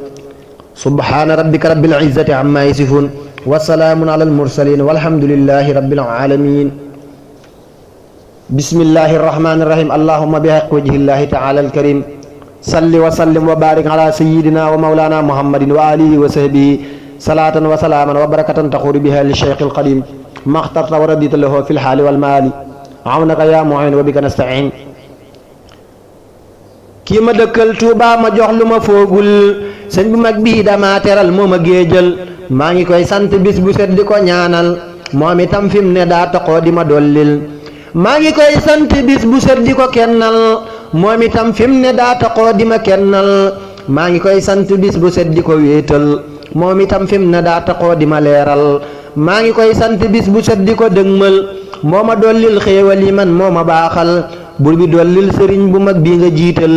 A: subhaana rabbika rabbil izzati amma yasifun wa salaamun ala al mursalin walhamdulillahi rabbil alamin bismillahi irrahmani irrahim allahuma bihaqi wajhillahi taala alkarim salli wa sallim wa barik ala sayidina wa maulana muhammadin wa alihi wa sahbihi salaatan wa salaaman wa barakatan taxuuru biha li cheikh alqadim maxtarta wa radita lahu fi lxaali walmaali awnaka yaa muin wa bika nastain. kii ma dëkkal Tuuba ma jox lu ma foogul sëñ bu mag bii dama teral moo ma géejal maa ngi koy sant bis bu set di ko ñaanal moom itam fi mu ne daa taxoo di ma dollil. maa ngi koy sant bis bu set di ko kennal moom itam fi mu ne daa taxoo di ma kennal. maa ngi koy sant bis bu set di ko wéetal moom itam fi mu ne daa taxoo di ma leeral. maa ngi koy sant bis bu set di ko dëgmal moo ma dollil xéewal yi man moo ma baaxal. bur bi dollil sëriñ bu mag bi nga jiital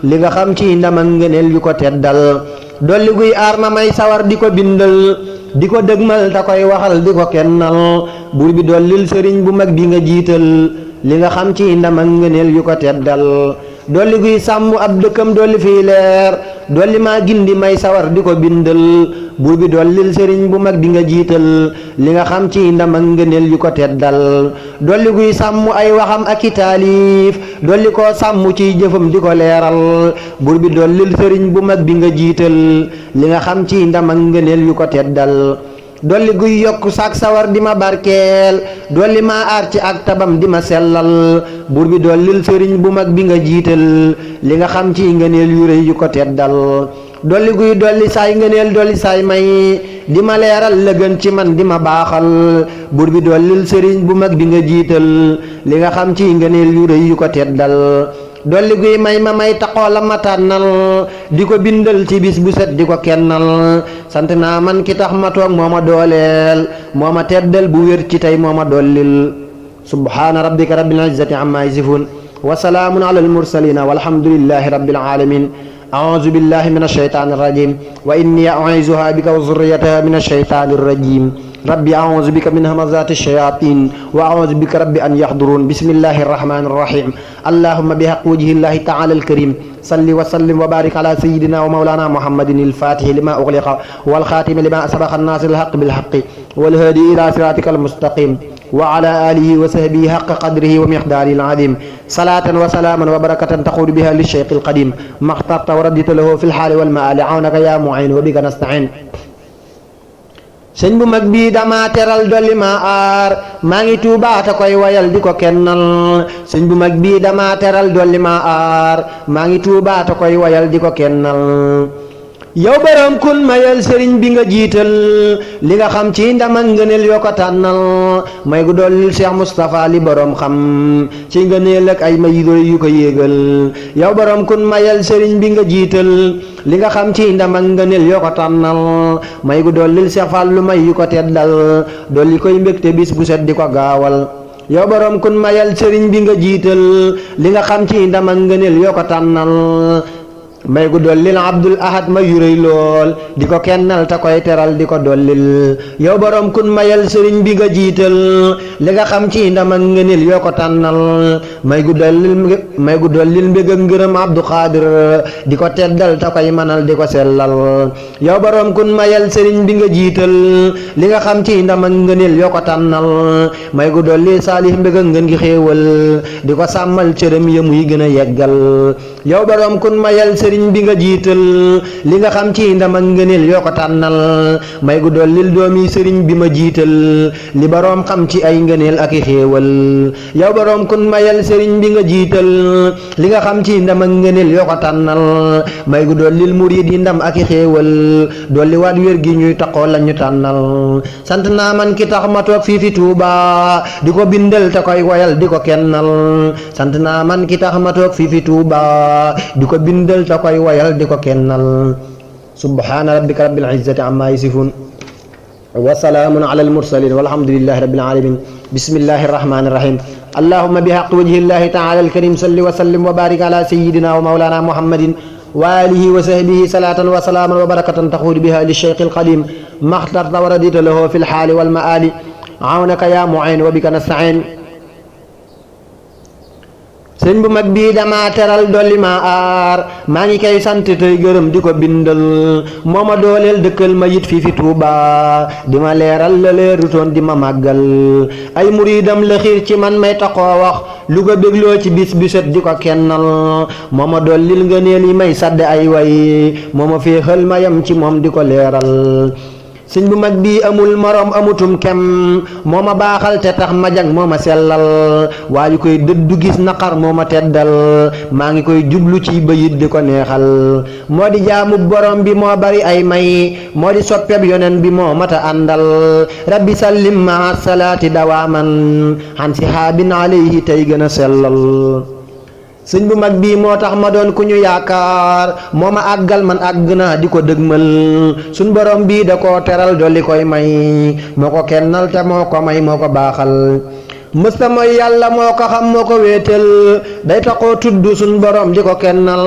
A: li nga xam ci ndam ak ngëneel yu ko teddal. dolli guy aar ma may sawar di ko bindal di ko dëgmal ta koy waxal di ko kennal. bur bi dollil sëriñ bu mag bi nga jiital li nga xam ci ndam ak ngëneel yu ko teddal. dolli guy sàmm ab dëkkam dolli fii leer dolli maa gindi may sawar di ko bindal. bur bi dollil sëriñ bu mag bi nga jiital li nga xam ci ndam ak ngëneel yu ko teddal. dolli guy sàmm ay waxam ak i taalif dolli koo sàmm ciy jëfam di ko leeral. bur bi dollil sëriñ bu mag bi nga jiital li nga xam ci ndam ak ngëneel yu ko teddal. dolli guy yokk saak sawar di ma barkeel dolli ma aar ci ak tabam di ma sellal. bur bi dollil sëriñ bu mag bi nga jiital li nga xam ci ngëneel yu rëy yu ko teddal. dolli guy dolli saay ngëneel dolli saay may di ma leeral la gën ci man di ma baaxal. bur bi dollil sëriñ bu mag bi nga jiital li nga xam ci ngëneel yu rëy yu ko teddal. dolli guy may ma may taxoo la ma tànnal di ko bindal ci bis bu set di ko kennal. sant naa man ki tax ma toog moo ma dooleel moo ma teddal bu wér ci tey moo ma dollil. subhaana rabbika rabbil izzati amma yasifun wa salaamun ala almursalina walhamdulillahi rabbil alamin. أعوذ بالله من الشيطان الرجيم وإني أعيذها بك وذريتها من الشيطان الرجيم. ربي أعوذ بك من همزات الشياطين وأعوذ بك ربي أن يحضرون. بسم الله الرحمن الرحيم. اللهم بحق وجه الله تعالى الكريم صل وسلم وبارك على سيدنا ومولانا محمد الفاتح لما أغلق والخاتم لما سبق الناصر الحق بالحق والهادي إلى صراطك المستقيم وعلى آله وصحبه حق قدره ومقداره العظيم. صلاة وسلاما وبركة تقول بها للشيخ القديم ما اخترت وردت له في الحال والمآل عونك يا معين وبك نستعين. sëñ bu mag bii dama teral dolli ma aar maa ngi Tuuba ta koy wayal di ko kennal. sëñ bu mag bii dama teral dolli ma aar maa ngi Tuuba ta koy wayal di ko kennal. yow borom kun mayal sëriñ bi nga jiital li nga xam ci ndam ak ngëneel yoo ko tànnal. may gu dollil Cheikh Moustapha li borom xam ci ngëneel ak ay may yu ko yéegal. yow borom kun mayal sëriñ bi nga jiital li nga xam ci ndam ak ngëneel yoo ko tànnal. may gu dollil Cheikh Fallu may yu ko teddal dolli koy mbégte bis bu set di ko gaawal. yow borom kun mayal sëriñ bi nga jiital li nga xam ci ndam ak ngëneel yoo ko tànnal. may gu dollil Abdul Ahad may yu rëy lool di ko kennal ta koy teral di ko dollil. yow borom kun mayal sëriñ bi nga jiital li nga xam ci ndam ak ngëneel yoo ko tànnal. may gu dollil mbég ak ngërëm Abdu Xaadir di ko teddal ta koy manal di ko sellal. yow borom kun mayal sëriñ bi nga jiital li nga xam ci ndam ak ngëneel yoo ko tànnal. may gu dollil Saalih mbég ak ngën gi xéewal di ko sàmmal cërëm ya muy gën a yeggal. yow borom kun mayal sëriñ bi nga jiital li nga xam ci ndam ak ngëneel yoo ko tànnal. may gu dollil doomi sëriñ bi ma jiital li boroom xam ci ay ngëneel ak i xéewal. yow boroom kun mayal sëriñ bi nga jiital li nga xam ci ndam ak ngëneel yoo ko tànnal. may gu dollil murid yi ndam ak i xéewal dolli waat wér gi ñuy taxoo la ñu tànnal. sant naa man ki tax ma toog fii fi Tuuba di ko bindal te koy woyal di ko kennal. sant naa man ki tax ma toog fii fi Tuuba di ko bindal ta koy wayal di ko kennal. subhaana rabbika rabbil izzati amma yasifun wa salaamun ala almursalin walhamdulillahi rabbil alamin. bismillahi arrahmani irrahim. allahumma bihaqqi wajhillahi taala alkarim salli wa sallim wa barik ala sayidina wa mawlana muhammadin wa alihi wa sahbihi salatan wa salaaman wa barakatan taxuudu biha li cheikh alqadim maxtarta wa radita lahu fi lxaali walmaali awnaka ya muin wa bika nastain. sëñ bu mag bii dama teral dolli ma aar maa ngi koy sant tey gërëm di ko bindal. moo ma dooleel dëkkal ma yit fii fi Tuuba di ma leeral la leerutoon di ma màggal. ay muridam la xiir ci man may taxoo wax lu ko bégloo ci bis bi set di ko kennal. moo ma dollil ngëneel yi may sadde ay way moo ma féexal ma yam ci moom di ko leeral. sëñ bu mag bii amul morom amutum kem moo ma baaxal te tax ma jag moo ma sellal waa ju koy dëddu gis naqar moo ma teddal maa ngi koy jublu ci bayit di ko neexal moo di jaamu borom bi moo bari ay may moo di soppeb yonen bi moo mata àndal rabbi sallim ma salaati dawaaman han si haabin alayhi tey gën a sellal sëñ bu mag bii moo tax ma doon ku ñu yaakaar moo ma àggal man àgg naa di ko dëgmal suñ borom bii da koo teral dolli koy may moo ko kennal te moo ko may moo ko baaxal mësta mooy yàlla moo ko xam moo ko wéetal day taxoo tudd suñ borom di ko kennal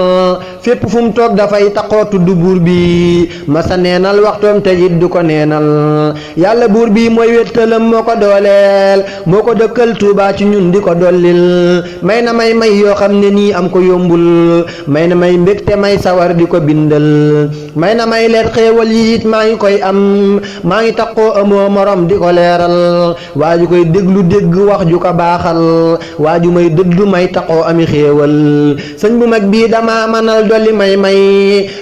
A: fépp fu mu toog dafay taxoo tudd buur bi masa neenal waxtoom te it du ko neenal yàlla buur bi mooy wéttalam moo ko dooleel moo ko dëkkal Tuubaa ci ñun di ko dollil may na may yoo xam ne nii am ko yombul may na may mbégte may sawar di ko bindal may na may leer xéewal yi it maa ngi koy am maa ngi taxoo amoo morom di ko leeral waa ju koy déglu dégg wax ju ko baaxal waa ju may dëddu may taxoo ami xéewal sëñ bu mag bii dama manal dolli may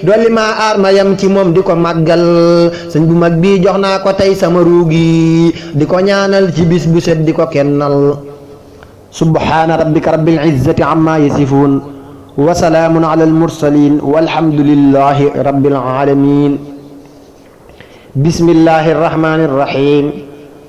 A: dolli maa aar ma yam ci moom di ko màggal sëñ bu mag bii jox naa ko tey sama ruugi di ko ñaanal ci bis bu set di ko kennal subhaana rabbika rabbil izzati amma yasifuun wa salaamun ala al mursalin walhamdulillahi rabbil alamin bismillahi arrahmani arrahim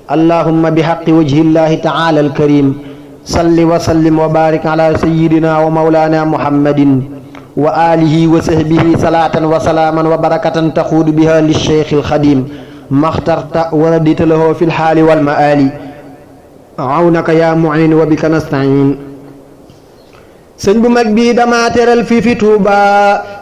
A: allahumma bihaqqi wajhillahi ta'ala alkarim salli wa sallim wa barik ala sayyidina wa mawlana muhammadin wa alihi wa sahbihi salatan wa salaman wa barakatan taxuudu biha lisheikh alxadim maxtarta wa radita lahu fi lxaali walmaali awnaka ya muin wa bika nastain sëñ bu mag bii dama teral fii fi Tuuba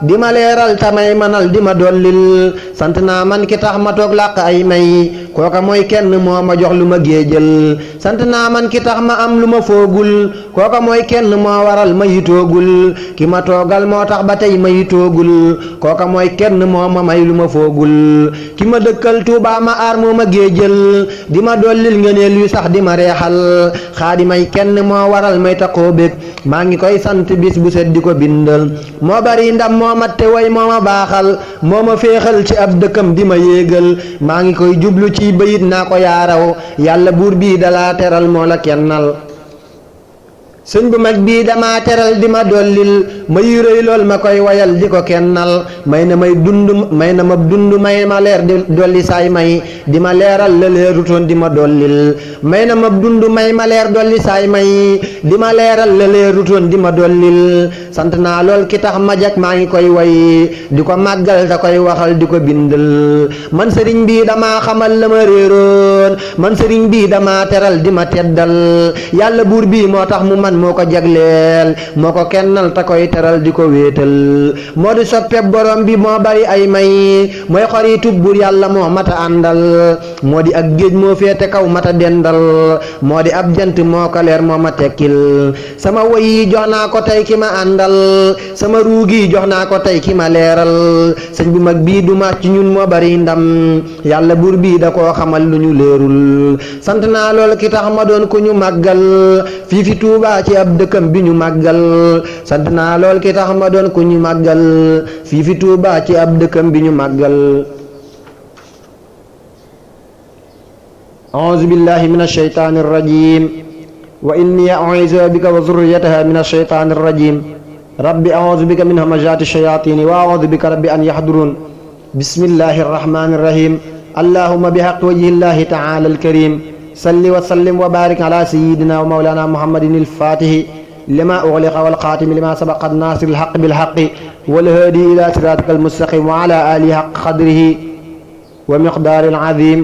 A: di ma leeral tamay manal di ma dollil sant naa man ki tax ma toog làq ay may kooka mooy kenn moo ma jox lu ma géejal sant naa man ki tax ma am lu ma foogul kooka mooy kenn moo waral ma yitoogul ki ma toogal moo tax ba tey ma yitoogul kooka mooy kenn moo ma may lu ma foogul ki ma dëkkal Tuuba ma aar moo ma géejal di ma dollil ngëneel yu sax di ma reexal xaadi may kenn moo waral may taxoo bég maa ngi koy sant bis bu set di ko bindal moo bari ndam moo mat te way moo ma baaxal moo ma féexal ci ab dëkkam di ma yéegal maa ngi koy jublu ci bayit naa ko yaaraw yàlla buur bii dalaa teral moo la kennal sëñ bu mag bii dama teral di ma dollil may rëy lool ma koy wayal di ko kennal may na may dund may na ma dund may ma leer di dolli saay may di ma leeral la leerutoon di ma dollil may na ma dund may ma leer dolli saay may di ma leeral la leerutoon di ma dollil sant naa lool ki tax ma jag maa ngi koy way di ko màggal te koy waxal di ko bindal man sëriñ bii dama xamal la ma réeroon man sëriñ bii dama teral di ma teddal yàlla buur bii moo tax mu man moo ko jagleel moo ko kennal te koy teral di ko wéetal moo di soppeb borom bi moo bari ay may mooy xaritu buur yàlla moo mata àndal moo di ak géej moo féete kaw mata dendal moo di ab jant moo ko leer moo ma tekkil sama woy yi jox naa ko tey ki ma àndal sama ruugi jox naa ko tey ki ma leeral sëñ bu mag bii du ma ci ñun moo bari ndam yàlla buur bii da koo xamal lu ñu leerul sant naa lool ki tax ma doon ku ñu màggal fii fi Tuuba ci ab dëkkam bi ñu màggal sant naa lool ki tax ma doon ku ñu màggal fii fi Tuuba ci ab dëkkam bi ñu màggal a'uuzu billahi min ash-shaytaani ar-rajiim wa inni a'uuzu bika wa zurriyataha min ash-shaytaani ar-rajiim rabbi a'uuzu bika min hamazaati ash-shayaatiini wa a'uuzu bika rabbi an yahduruun bismillahi ar-rahmaani ar-rahiim allahumma bihaqqi wajhillahi ta'ala al-kariim salli wa sallim wa barik ala sayyidina wa mawlana muhammadin al-fatihi lima ughliqa wal khatimi lima sabaqa nasir al-haqq bil haqqi wal hadi ila siratika al-mustaqim wa ala alihi haqq qadrihi wa miqdari al-azim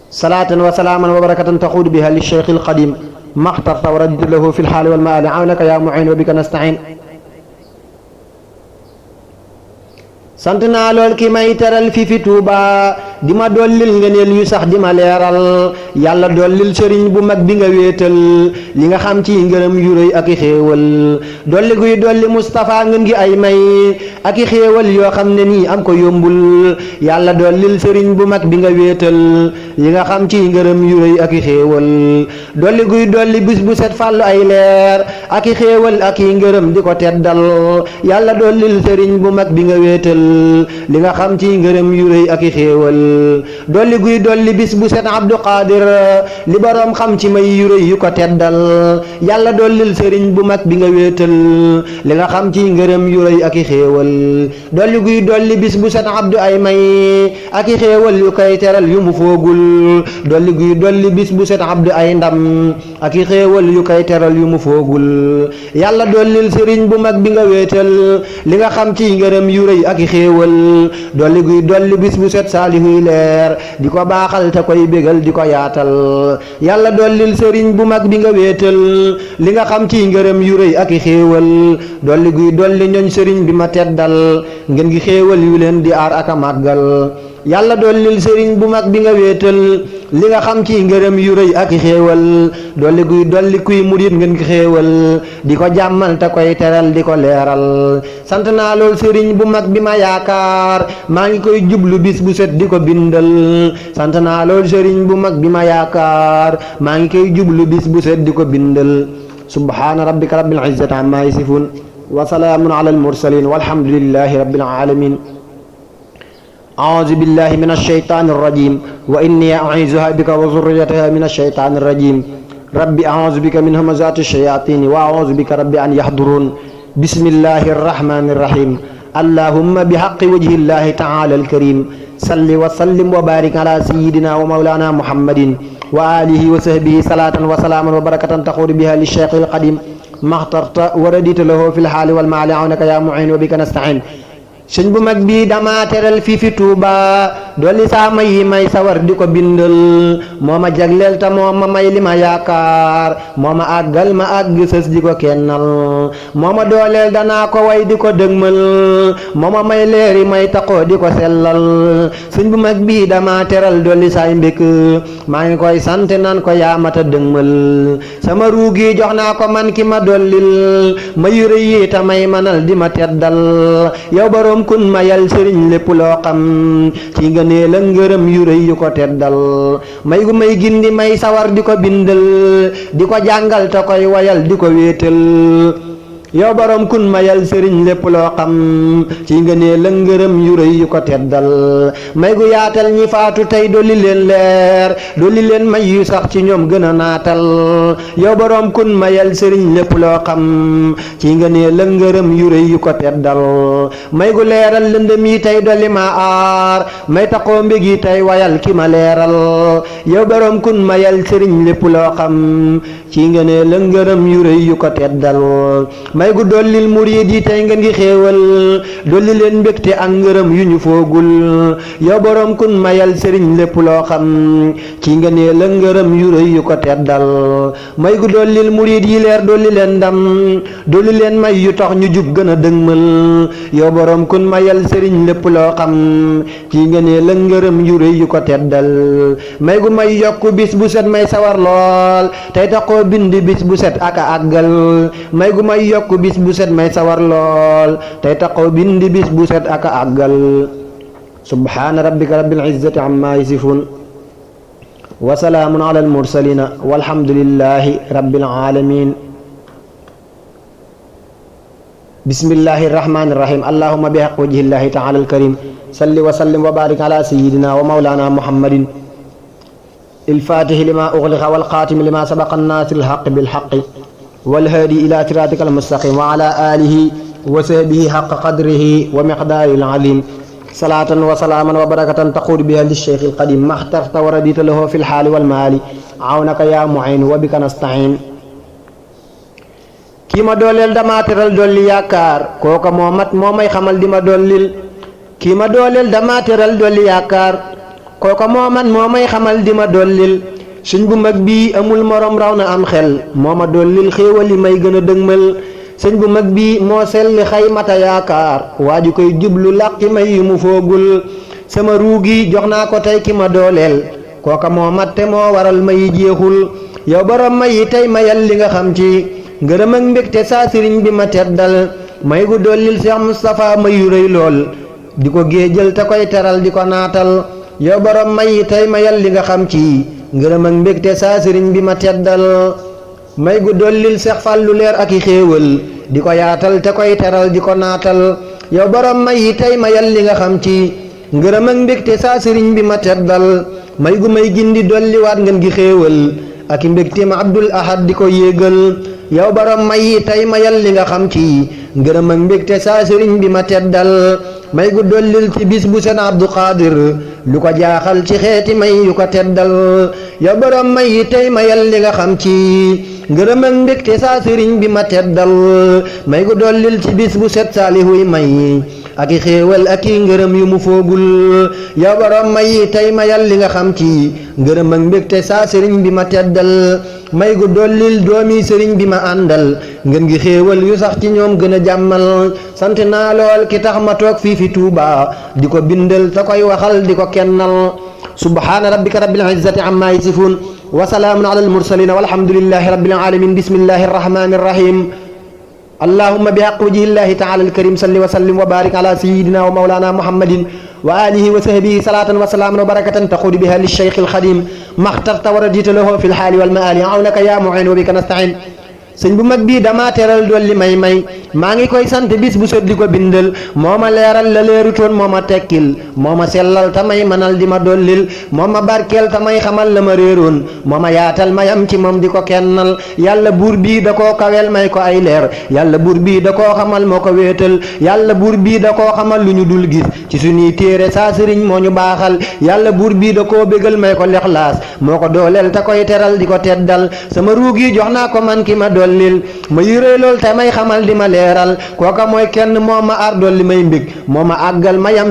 A: salatan wa salaman wa barakatan taqudu biha lish-shaykh al-qadim maxtarta wa radita lahu fi al-hali wal ma'ali awnaka ya mu'in wa bika nasta'in sant naa lool ki may teral fi fi Tuuba di ma dollil ngëneel yu sax di ma leeral yàlla dollil sëriñ bu mag bi nga wéetal li nga xam ci ngërëm yu rëy ak i xéewal dolli guy dolli Mustafa ngën gi ay may ak i xéewal yoo xam ne nii am ko yombul yàlla dollil sëriñ bu mag bi nga wéetal li nga xam ci ngërëm yu rëy ak i xéewal dolli guy dolli bis bu set fàllu ay leer ak i xéewal ak i ngërëm di ko teddal yàlla dollil sëriñ bu mag bi nga wéetal li nga xam ci ngërëm yu rëy ak i xéewal dolli guy dolli bis bu set Abdu Qaadir li boroom xam ci may yu rëy yu ko teddal yàlla dollil sëriñ bu mag bi nga wéetal li nga xam ci ngërëm yu rëy ak i xéewal dolli guy dolli bis bu set Abdu ay may ak i xéewal yu koy teral yu mu foogul dolli guy dolli bis bu set Abdu ay ndam ak i xéewal yu koy teral yu mu foogul yàlla dollil sëriñ bu mag bi nga wéetal li nga xam ci ngërëm yu rëy ak i xéewal dolli guy dolli bis bu set saalihuy leer di ko baaxal te koy bégal di ko yaatal yàlla dollil sëriñ bu mag bi nga wéetal li nga xam ci ngërëm yu rëy ak i xéewal dolli guy dolli ñoñ sëriñ bi ma teddal ngeen gi xéewal yu leen di aar ak a màggal yàlla dollil sëriñ bu mag bi nga wéetal li nga xam ci ngërëm yu rëy ak i xéewal dolli guy dolli kuy murit ngeen gi xéewal di ko jàmmal te koy teral di ko leeral sant naa lool sëriñ bu mag bi ma yaakaar maa ngi koy jublu bis bu set di ko bindal sant naa lool sëriñ bu mag bi ma yaakaar maa ngi koy jublu bis bu set di ko bindal subhaana rabbika rabbil izzati amma yasifun wa salaamun ala al mursalin walhamdulillahi rabbil alamin أعوذ بالله من الشيطان الرجيم وإني أعيذها بك وذريتها من الشيطان الرجيم ربي أعوذ بك من همزات الشياطين وأعوذ بك ربي أن يحضرون بسم الله الرحمن الرحيم اللهم بحق وجه الله تعالى الكريم صل وسلم وبارك على سيدنا ومولانا محمد وآله وصحبه صلاة وسلاما وبركة تخور بها للشيخ القديم ما اخترت ورديت له في الحال والمال عونك يا معين وبك نستعين sëñ bu mag bi dama teral fii fi Tuuba dolli saa may yi may sawar di ko bindal moo ma jagleel te moo ma may li ma yaakaar moo ma àggal ma àgg sës di ko kennal moo ma dooleel danaa ko way di ko dëgmal moo ma may leeri may taxoo di ko sellal sëñ bu mag bi dama teral dolli saay mbékk maa ngi koy sant nan ko yaa mata dëgmal sama ruugi jox naa ko man ki ma dollil ma yure yi te may manal di ma teddal yow borom kun mayal sëriñ lépp loo xam ci ngëneel la ngërëm yu rëy yu ko teddal may gu may gindi may sawar di ko bindal di ko jàngal te koy wayal di ko wéetal yow borom kun mayal sëriñ lépp loo xam ci ngëneel la ngërëm yu rëy yu ko teddal may gu yaatal ñi faatu tey dolli leen leer dolli leen may yu sax ci ñoom gën a naatal yow borom kun mayal sëriñ lépp loo xam ci ngëneel la ngërëm yu rëy yu ko teddal may gu leeral lëndëm yi tey dolli ma aar may taxoo mbég yi tey wayal ki ma leeral yow borom kun mayal sëriñ lépp loo xam ci ngëneel la ngërëm yu rëy yu ko teddal may gu dollil murid yi tey ngeen gi xéewal dolli leen mbégte ak ngërëm yu ñu foogul yow borom kun mayal sëriñ lépp loo xam ci ngëneel la ngërëm yu rëy yu ko teddal may gu dollil murid yi leer dolli leen ndam dolli leen may yu tax ñu jub gën a dëgmal yow borom kun mayal sëriñ lépp loo xam ci ngëneel la ngërëm yu rëy yu ko teddal may gu may yokk bis bu set may sawar lool tey taxoo bind bis bu set ak a àggal may gu may yokk bis bu set may sawar lool tey taxaw bindi bis bu set ak a àggal subhaana rabbika rabbil izzati amma yasifun wa salaamun ala al mursalina walhamdulillahi rabbil alamin bismillahi rahmani rahim allahumma bi haqq wajhillahi ta'ala al karim salli wa sallim wa barik ala sayyidina wa mawlana muhammadin il fatihi lima ughliqa wal khatimi lima sabaqa an-nasir al haqq bil haqq والهادي إلى صراطك المستقيم وعلى آله وصحبه حق قدره ومقداره العظيم صلاة وسلاما وبركة تقود بها للشيخ القديم ما اخترت ورديت له في الحال والمال عونك يا معين وبك نستعين kii ma dooleel dama teral dolli yaakaar kooka moo mat moo may xamal di ma dollil kii ma dooleel dama teral dolli yaakaar kooka moo mat moo may xamal di ma dollil sëñ bu mag bii amul morom raw na am xel moo ma dollil xéewali may gën a dëgmal sëñ bu mag bii moo selli xay mata yaakaar waa ji koy jublu làqi may yu mu foogul sama ruugi jox naa ko tey ki ma dooleel kooka moo mat te moo waral mayi jeexul yow borom mayi tey mayal li nga xam ci ngërëm ak mbégte saa sëriñ bi ma teddal may gu dollil Cheikh Moustapha mayu rëy lool di ko géejal te koy teral di ko naatal yow borom mayi tey mayal li nga xam ci ngërëm ak mbégte saa sëriñ bi ma teddal may gu dollil Cheikh Fallu leer ak i xéewal di ko yaatal te koy teral di ko naatal yow borom mayi tey mayal li nga xam ci ngërëm ak mbégte saa sëriñ bi ma teddal may gu may gindi dolliwaat ngeen gi xéewal ak i mbégteem Abdul Ahad di ko yéegal yow borom mayi tey mayal li nga xam ci ngërëm ak mbégte saa sëriñ bi ma teddal may gu dollil ci bis bu seen Abdu Xaadir lu ko jaaxal ci xeeti may yu ko teddal yow borom mayi tey mayal li nga xam ci ngërëm ak mbégte saa sëriñ bi ma teddal may gu dollil ci bis bu set saalihuy may ak i xéewal ak i ngërëm yu mu foogul yow borom mayi tey mayal li nga xam ci ngërëm ak mbégte saa sëriñ bi ma teddal may gu dollil doomi sëriñ bi ma àndal ngeen gi xéewal yu sax ci ñoom gën a jàmmal sant naa lool ki tax ma toog fii fi Tuuba di ko bindal te koy waxal di ko kennal subhaana rabbika rabbil izzati amma yasifun wa salaamun ala al mursalin walhamdulillahi rabbil alamin bismillahi arrahmani arrahim allahumma bihaq wajhillahi taala alkarim salli wa sallim wa barik ala sayyidina wa mawlana muhammadin wa alihi wa sahbihi salatan wa salaman wa barakatan taqudu biha lilcheikh alxadim maxtarta wa radita lahu fi lxaali walmaali awnaka ya muin wa bika nastain sëñ bu mag bii dama teral dolli may maa ngi koy sant bis bu sot di ko bindal moo ma leeral la leerutoon moo ma tekkil moo ma sellal ta may manal di ma dollil moo ma barkeel ta may xamal la ma réeroon moo ma yaatal mayam ci moom di ko kennal yàlla buur bii da koo kawel may ko ay leer yàlla buur bii da koo xamal moo ko wéetal yàlla buur bii da koo xamal lu ñu dul gis ci suñuy téere saa sëriñ moo ñu baaxal yàlla buur bii da koo bégal may ko lexlaas moo ko dooleel ta koy teral di ko teddal sama ruugi jox naa ko man ki ma dollil ma yuree lool te may xamal di ma leeral kooka mooy kenn moo ma ar dolli may mbég moo ma àggal mayam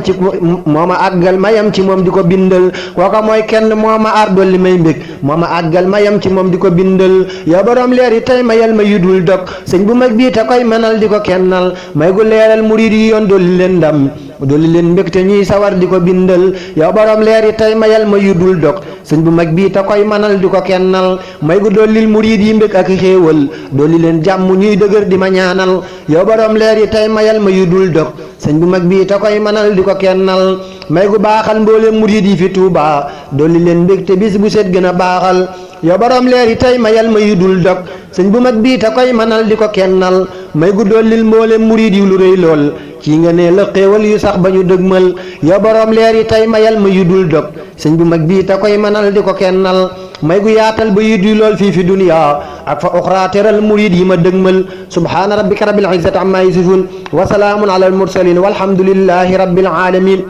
A: ci moom di ko bindal kooka mooy kenn moo ma ar dolli may mbég moo ma àggal mayam ci moom di ko bindal yow borom leer yi tey mayal ma yudul dog sëñ bu mag bii te koy mënal di ko kennal may gu leeral murid yi yoon dolli leen ndam dolli leen mbég te ñuy sawar di ko bindal yow borom leer yi tey mayal ma yudul dog sëñ bu mag bii te koy mënal di ko kennal may gu dollil murid yi mbég ak xéewal dolli leen jàmm ñuy dëgër di ma ñaanal yow borom leer yi tey mayal ma yudul dog sëñ bu mag bii te koy mënal di ko kennal may gu baaxal mboolem murid yi fi Tuuba dolli leen mbég te bis bu set gën a baaxal yow borom leer yi tey mayal ma yudul dog sëñ bu mag bii te koy mënal di ko kennal may gu dollil mboolem murid yi lu rëy lool ci nga ne la xéewal yu sax ba ñu dëgmal yow borom leer yi tey mayal ma yudul dog sëñ bu mag bii te koy mënal di ko kennal may gu yaatal ba yit yu lool fii fi duniya ak fa oxra teral murid yi ma dëgmal subhaana rabbika rabbil izzati amma yasifun wa salaamun ala al mursalin walhamdulillahi rabbil alamin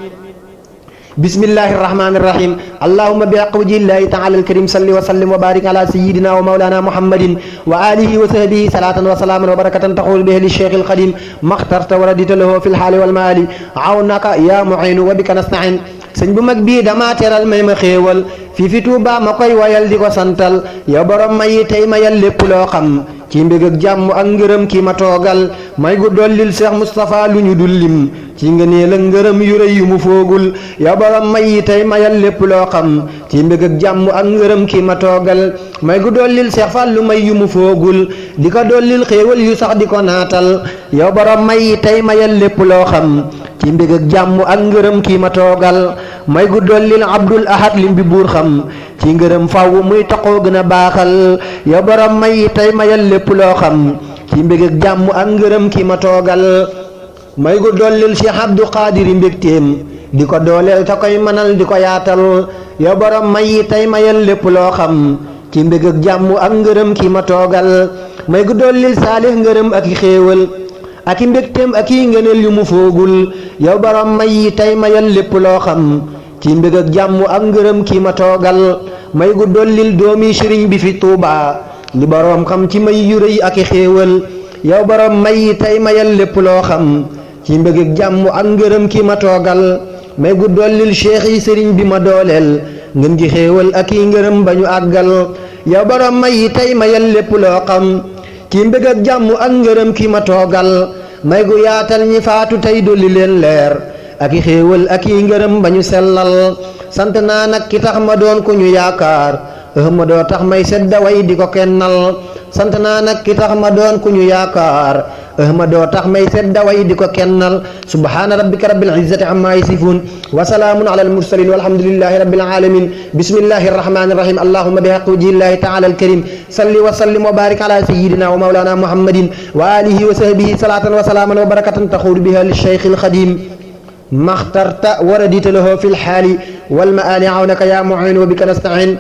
A: bismillahi irrahmani irrahim allahuma bi haqq wajhillahi taala alkarim salli wa sallim wa barik ala sayidina wa mawlana muhammadin wa alihi wa sahbihi salatan wa salaman wa barakatan taxul bihi li cheikh alxadim maxtarta wa radita lahu fi lxaali walmaali awnaka ya muinu wa bika nastain sëñ bu mag bii dama teral may ma xéewal fii fi Tuuba ma koy wayal di ko santal yow borom mayi tey mayal lépp loo xam ci mbég ak jàmm ak ngërëm kii ma toogal may gu dollil Cheikh Moustapha lu ñu dul lim ci ngëneel ak ngërëm yu rëy yu mu foogul yow borom mayi tey mayal lépp loo xam ci mbég ak jàmm ak ngërëm kii ma toogal may gu dollil Cheikh Fallu may yu mu foogul di ko dollil xéewal yu sax di ko naatal yow borom mayi tey mayal lépp loo xam ci mbég ak jàmm ak ngërëm kii ma toogal may gu dollil Abdul Ahad lim bi buur xam ci ngërëm faw muy taxoo gën a baaxal yow borom may tey mayal lépp loo xam ci mbég ak jàmm ak ngërëm kii ma toogal may gu dollil Cheikh Abdou Qadir mbégteem di ko dooleel te koy mënal di ko yaatal yow borom may tey mayal lépp loo xam ci mbég ak jàmm ak ngërëm kii ma toogal may gu dollil saalix ngërëm ak i xéewal ak i mbégteem ak i ngëneel yu mu foogul yow borom may tey mayal lépp loo xam ci mbég ak jàmm ak ngërëm kii ma toogal may gu dollil doomi sëriñ bi fi Tuuba li borom xam ci may yu rëy ak i xéewal yow borom may tey mayal lépp loo xam ci mbég ak jàmm ak ngërëm kii ma toogal may gu dollil cheikh yi sëriñ bi ma dooleel ngeen ji xéewal ak i ngërëm ba ñu àggal yow borom may tey mayal lépp loo xam ci mbég ak jàmm ak ngërëm kii ma toogal may gu yaatal ñi faatu tey dolli leen leer ak i xéewal ak i ngërëm ba ñu sellal sant naa nag ki tax ma doon ku ñu yaakaar Ahmadoo tax may sedda way di ko kennal sant naa nag ki tax ma doon ku ñu yaakaar Ahmadoo tax may sedda way di ko kennal subhaana rabbika rabbil izzati amma yasifun wa salaamun ala al mursalin walhamdulillahi rabbil alamin bismillahi arrahmani irrahim allahumma bihaqqi wajhillahi taala alkarim salli wa sallim wa barik ala sayyidina wa mawlana muhammadin wa alihi wa sahbihi salatan wa salaman wa barakatan taxuudu biha lishaykh alxadim maxtarta waradita lahu fi lxaali walmaali awnaka ya muin wa bika nastain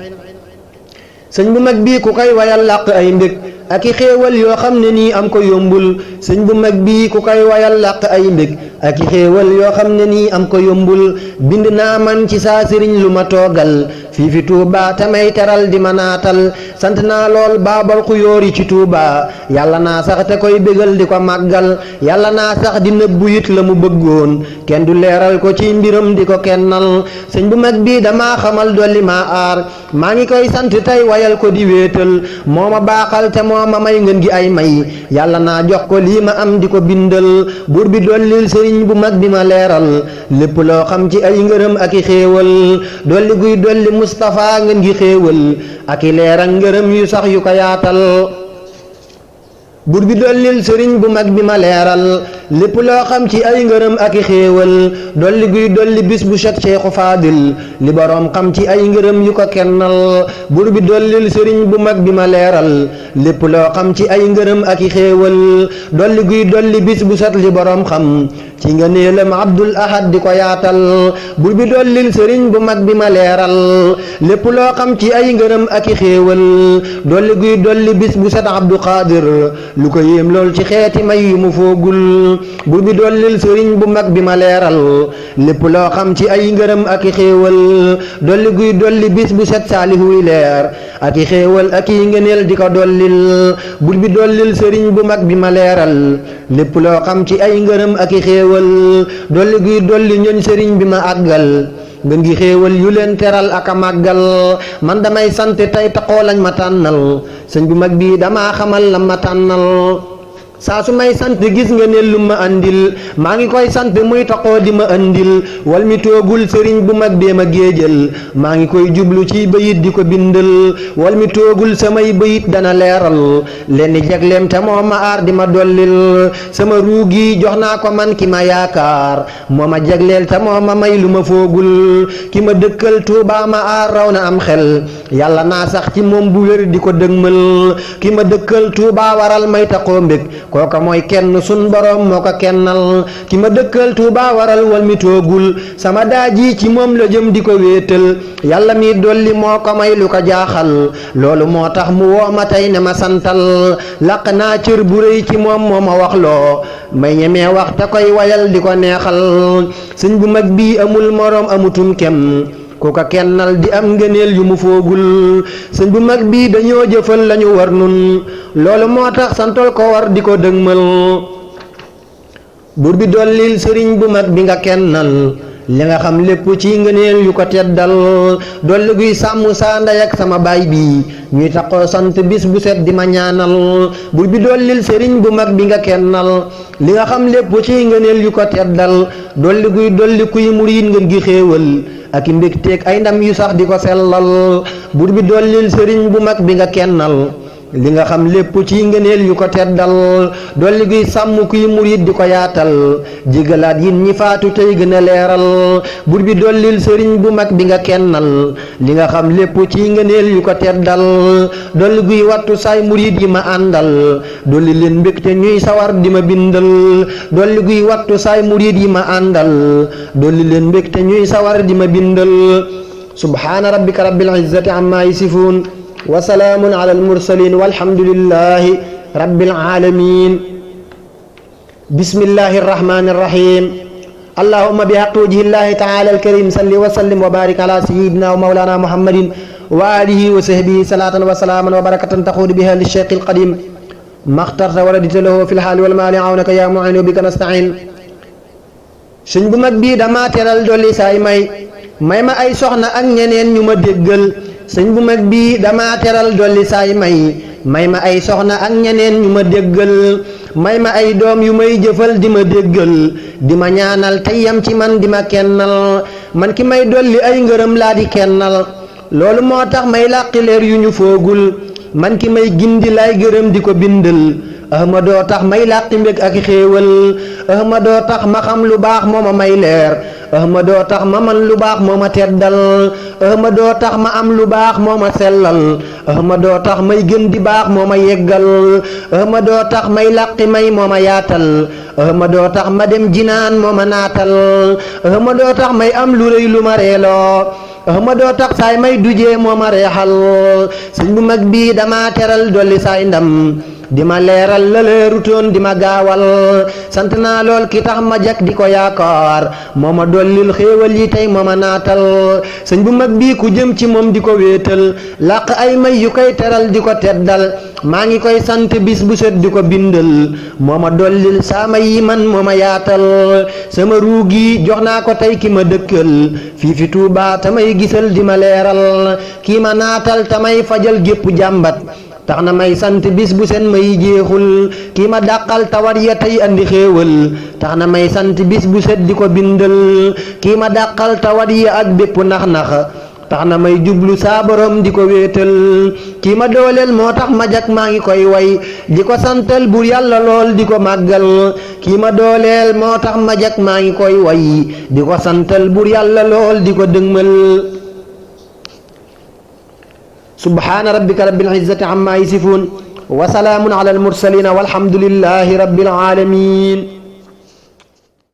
A: sëñ bu mag bii ku koy wayal làq ay mbég ak i xéewal yoo xam ne nii am ko yombul sëñ bu mag bii ku koy wayal làq ay mbég ak i xéewal yoo xam ne nii am ko yombul bind naa man ci saa sëriñ lu ma toogal fii fi Tuuba tamay teral di ma naatal sant naa lool baabal xuyóori ci Tuuba yàlla naa sax te koy bégal di ko màggal yàlla naa sax di nëbbu it la mu bëggoon kenn du leeral ko ci mbiram di ko kennal sëñ bu mag bii damaa xamal dolli maa aar maa ngi koy sant tey wayal ko di wéetal moo ma baaxal te moo ma may ngeen gi ay may yàlla naa jox ko lii ma am di ko bindal buur bi dollil sëriñ bu mag bi ma leeral lépp loo xam ci ay ngërëm ak i xéewal dolli guy dolli Mustafa ngeen gi xéewal ak i leer ak ngërëm yu sax yu ko yaatal buur bi dollil sëriñ bu mag bi ma leeral lépp loo xam ci ay ngërëm ak i xéewal dolli guy dolli bis bu set Seexu Faadil li boroom xam ci ay ngërëm yu ko kennal buur bi dollil sëriñ bu mag bi ma leeral lépp loo xam ci ay ngërëm ak i xéewal dolli guy dolli bis bu set li boroom xam ci nga néelam Abdul Ahad di ko yaatal buur bi dollil sëriñ bu mag bi ma leeral lépp loo xam ci ay ngërëm ak i xéewal dolli guy dolli bis bu set Abdu Xaadir lu ko yéem lool ci xeeti may yu mu foogul buur bi dollil sëriñ bu mag bi ma leeral lépp loo xam ci ay ngërëm ak i xéewal dolli guy dolli bis bu set saalihuy leer ak i xéewal ak i ngëneel di ko dollil buur bi dollil sëriñ bu mag bi ma leeral lépp loo xam ci ay ngërëm ak i xéewal dolli guy dolli ñoñ sëriñ bi ma àggal ngën gi xéewal yu leen teral ak a màggal man damay sant tey taxoo lañ ma tànnal sëñ bu mag bii damaa xamal la ma tànnal saa su may sant gis nga ne lu ma andil maa ngi koy sant muy taxoo di ma andil wal mi toogul sëriñ bu mag bee ma géejal maa ngi koy jublu ci bayit di ko bindal wal mi toogul samay bayit dana leeral lenn jagleem te moo ma aar di ma dollil sama ruugi jox naa ko man ki ma yaakaar moo ma jagleel te moo ma may lu ma foogul ki ma dëkkal Tuubaa ma aar raw na am xel yàlla naa sax ci moom bu wér di ko dëgmal ki ma dëkkal Tuubaa waral may taxoo mbég kooka mooy kenn sun borom moo ko kennal ki ma dëkkal Tuuba waral wal mi toogul sama daaji ci moom la jëm di ko wéetal yàlla mi dolli moo ko may lu ko jaaxal loolu moo tax mu woo ma tey ne ma santal laq naa cër bu rëy ci moom moo ma wax loo may ñemee wax te koy wayal di ko neexal sëñ bu mag bii amul moroom amutum kem ku ko kennal di am ngëneel yu mu foogul sëñ bu mag bii dañoo jëfal lañu war nun loolu moo tax santol ko war di ko dëgmal buur bi dollil sëriñ bu mag bi nga kennal li nga xam lépp ci ngëneel yu ko teddal dolli guy sàmm saa ndey ak sama baay bi ñuy taxoo sant bis bu set di ma ñaanal buur bi dollil sëriñ bu mag bi nga kennal li nga xam lépp ci ngëneel yu ko teddal dolli guy dolli kuy murid ngeen gi xéewal ak i mbégteeg ay ndam yu sax di ko sellal buur bi dollil sëriñ bu mag bi nga kennal li nga xam lépp ci ngëneel yu ko teddal dolli guy sàmm kuy murid di ko yaatal jégalaat yin ñi faatu tey gën a leeral buur bi dollil sëriñ bu mag bi nga kennal li nga xam lépp ci ngëneel yu ko teddal dolli guy wattu saay murid yi ma àndal dolli leen mbégte ñuy sawar di ma bindal dolli guy wattu saay murid yi ma àndal dolli leen mbégte ñuy sawar di ma bindal subhaana rabbika rabbil izzati amma yasifun wa salaamun ala al-mursalin walhamdulillahi rabbil alamin bismillahi arrahmani arrahim allahumma bihaqqi wajhillahi ta'ala al-karim salli wa sallim wa barik ala sayyidina wa mawlana muhammadin wa alihi wa sahbihi salatan wa salaman wa barakatan taxudu biha lish-shaykh al-qadim maxtarta waradita lahu fi l-haali wal maali awnaka ya mu'in bika nasta'in sëñ bu mag bii dama teral dolli saay may ma ay soxna ak ñeneen ñu ma déggal sëñ bu mag bii dama teral dolli saay may may ma ay soxna ak ñeneen ñu ma déggal may ma ay doom yu may jëfal di ma déggal di ma ñaanal tey yam ci man di ma kennal man ki may dolli ay ngërëm laa di kennal loolu moo tax may làqi leer yu ñu foogul man ki may gindi lay gërëm di ko bindal ahmadoo tax may làqi mbég ak xéewal ahmadoo tax ma xam lu baax moo ma may leer ahmadoo tax ma man lu baax moo ma teddal ahmadoo tax ma am lu baax moo ma sellal ahmadoo tax may gën di baax moo ma yeggal ahmadoo tax may làqi may moo ma yaatal ahmadoo tax ma dem jinaan moo ma naatal ahmadoo tax may am lu rëy lu ma reeloo ahmadoo tax saay may dujee moo ma reexal sëñ bu mag bii dama teral dolli saay ndam di ma leeral la leerutoon di ma gaawal sant naa lool ki tax ma jak di ko yaakaar moo ma dollil xéewal yi tey moo ma naatal sëñ bu mag bii ku jëm ci moom di ko wéetal làq ay may yu koy teral di ko teddal maa ngi koy sant bis bu set di ko bindal moo ma dollil saama yi man moo ma yaatal sama ruugi jox naa ko tey ki ma dëkkal fii fi Tuubaa tamay gisal di ma leeral kii ma naatal tamay fajal gépp jàmbat tax na may sant bis bu seen may jeexul kii ma dàqal tawat ya tey andi xéewal tax na may sant bis bu set di ko bindal kii ma dàqal tawat ya ak bépp nax-nax tax na may jublu saa borom di ko wéetal kii ma dooleel moo tax ma jak maa ngi koy way di ko santal bur yàlla lool di ko màggal kii ma dooleel moo tax ma jak maa ngi koy way di ko santal bur yàlla lool di ko dëgmal subhaana rabbika rabbil izzati amma yasifun wa salaamun ala al mursalin walhamdulillahi rabbil alamin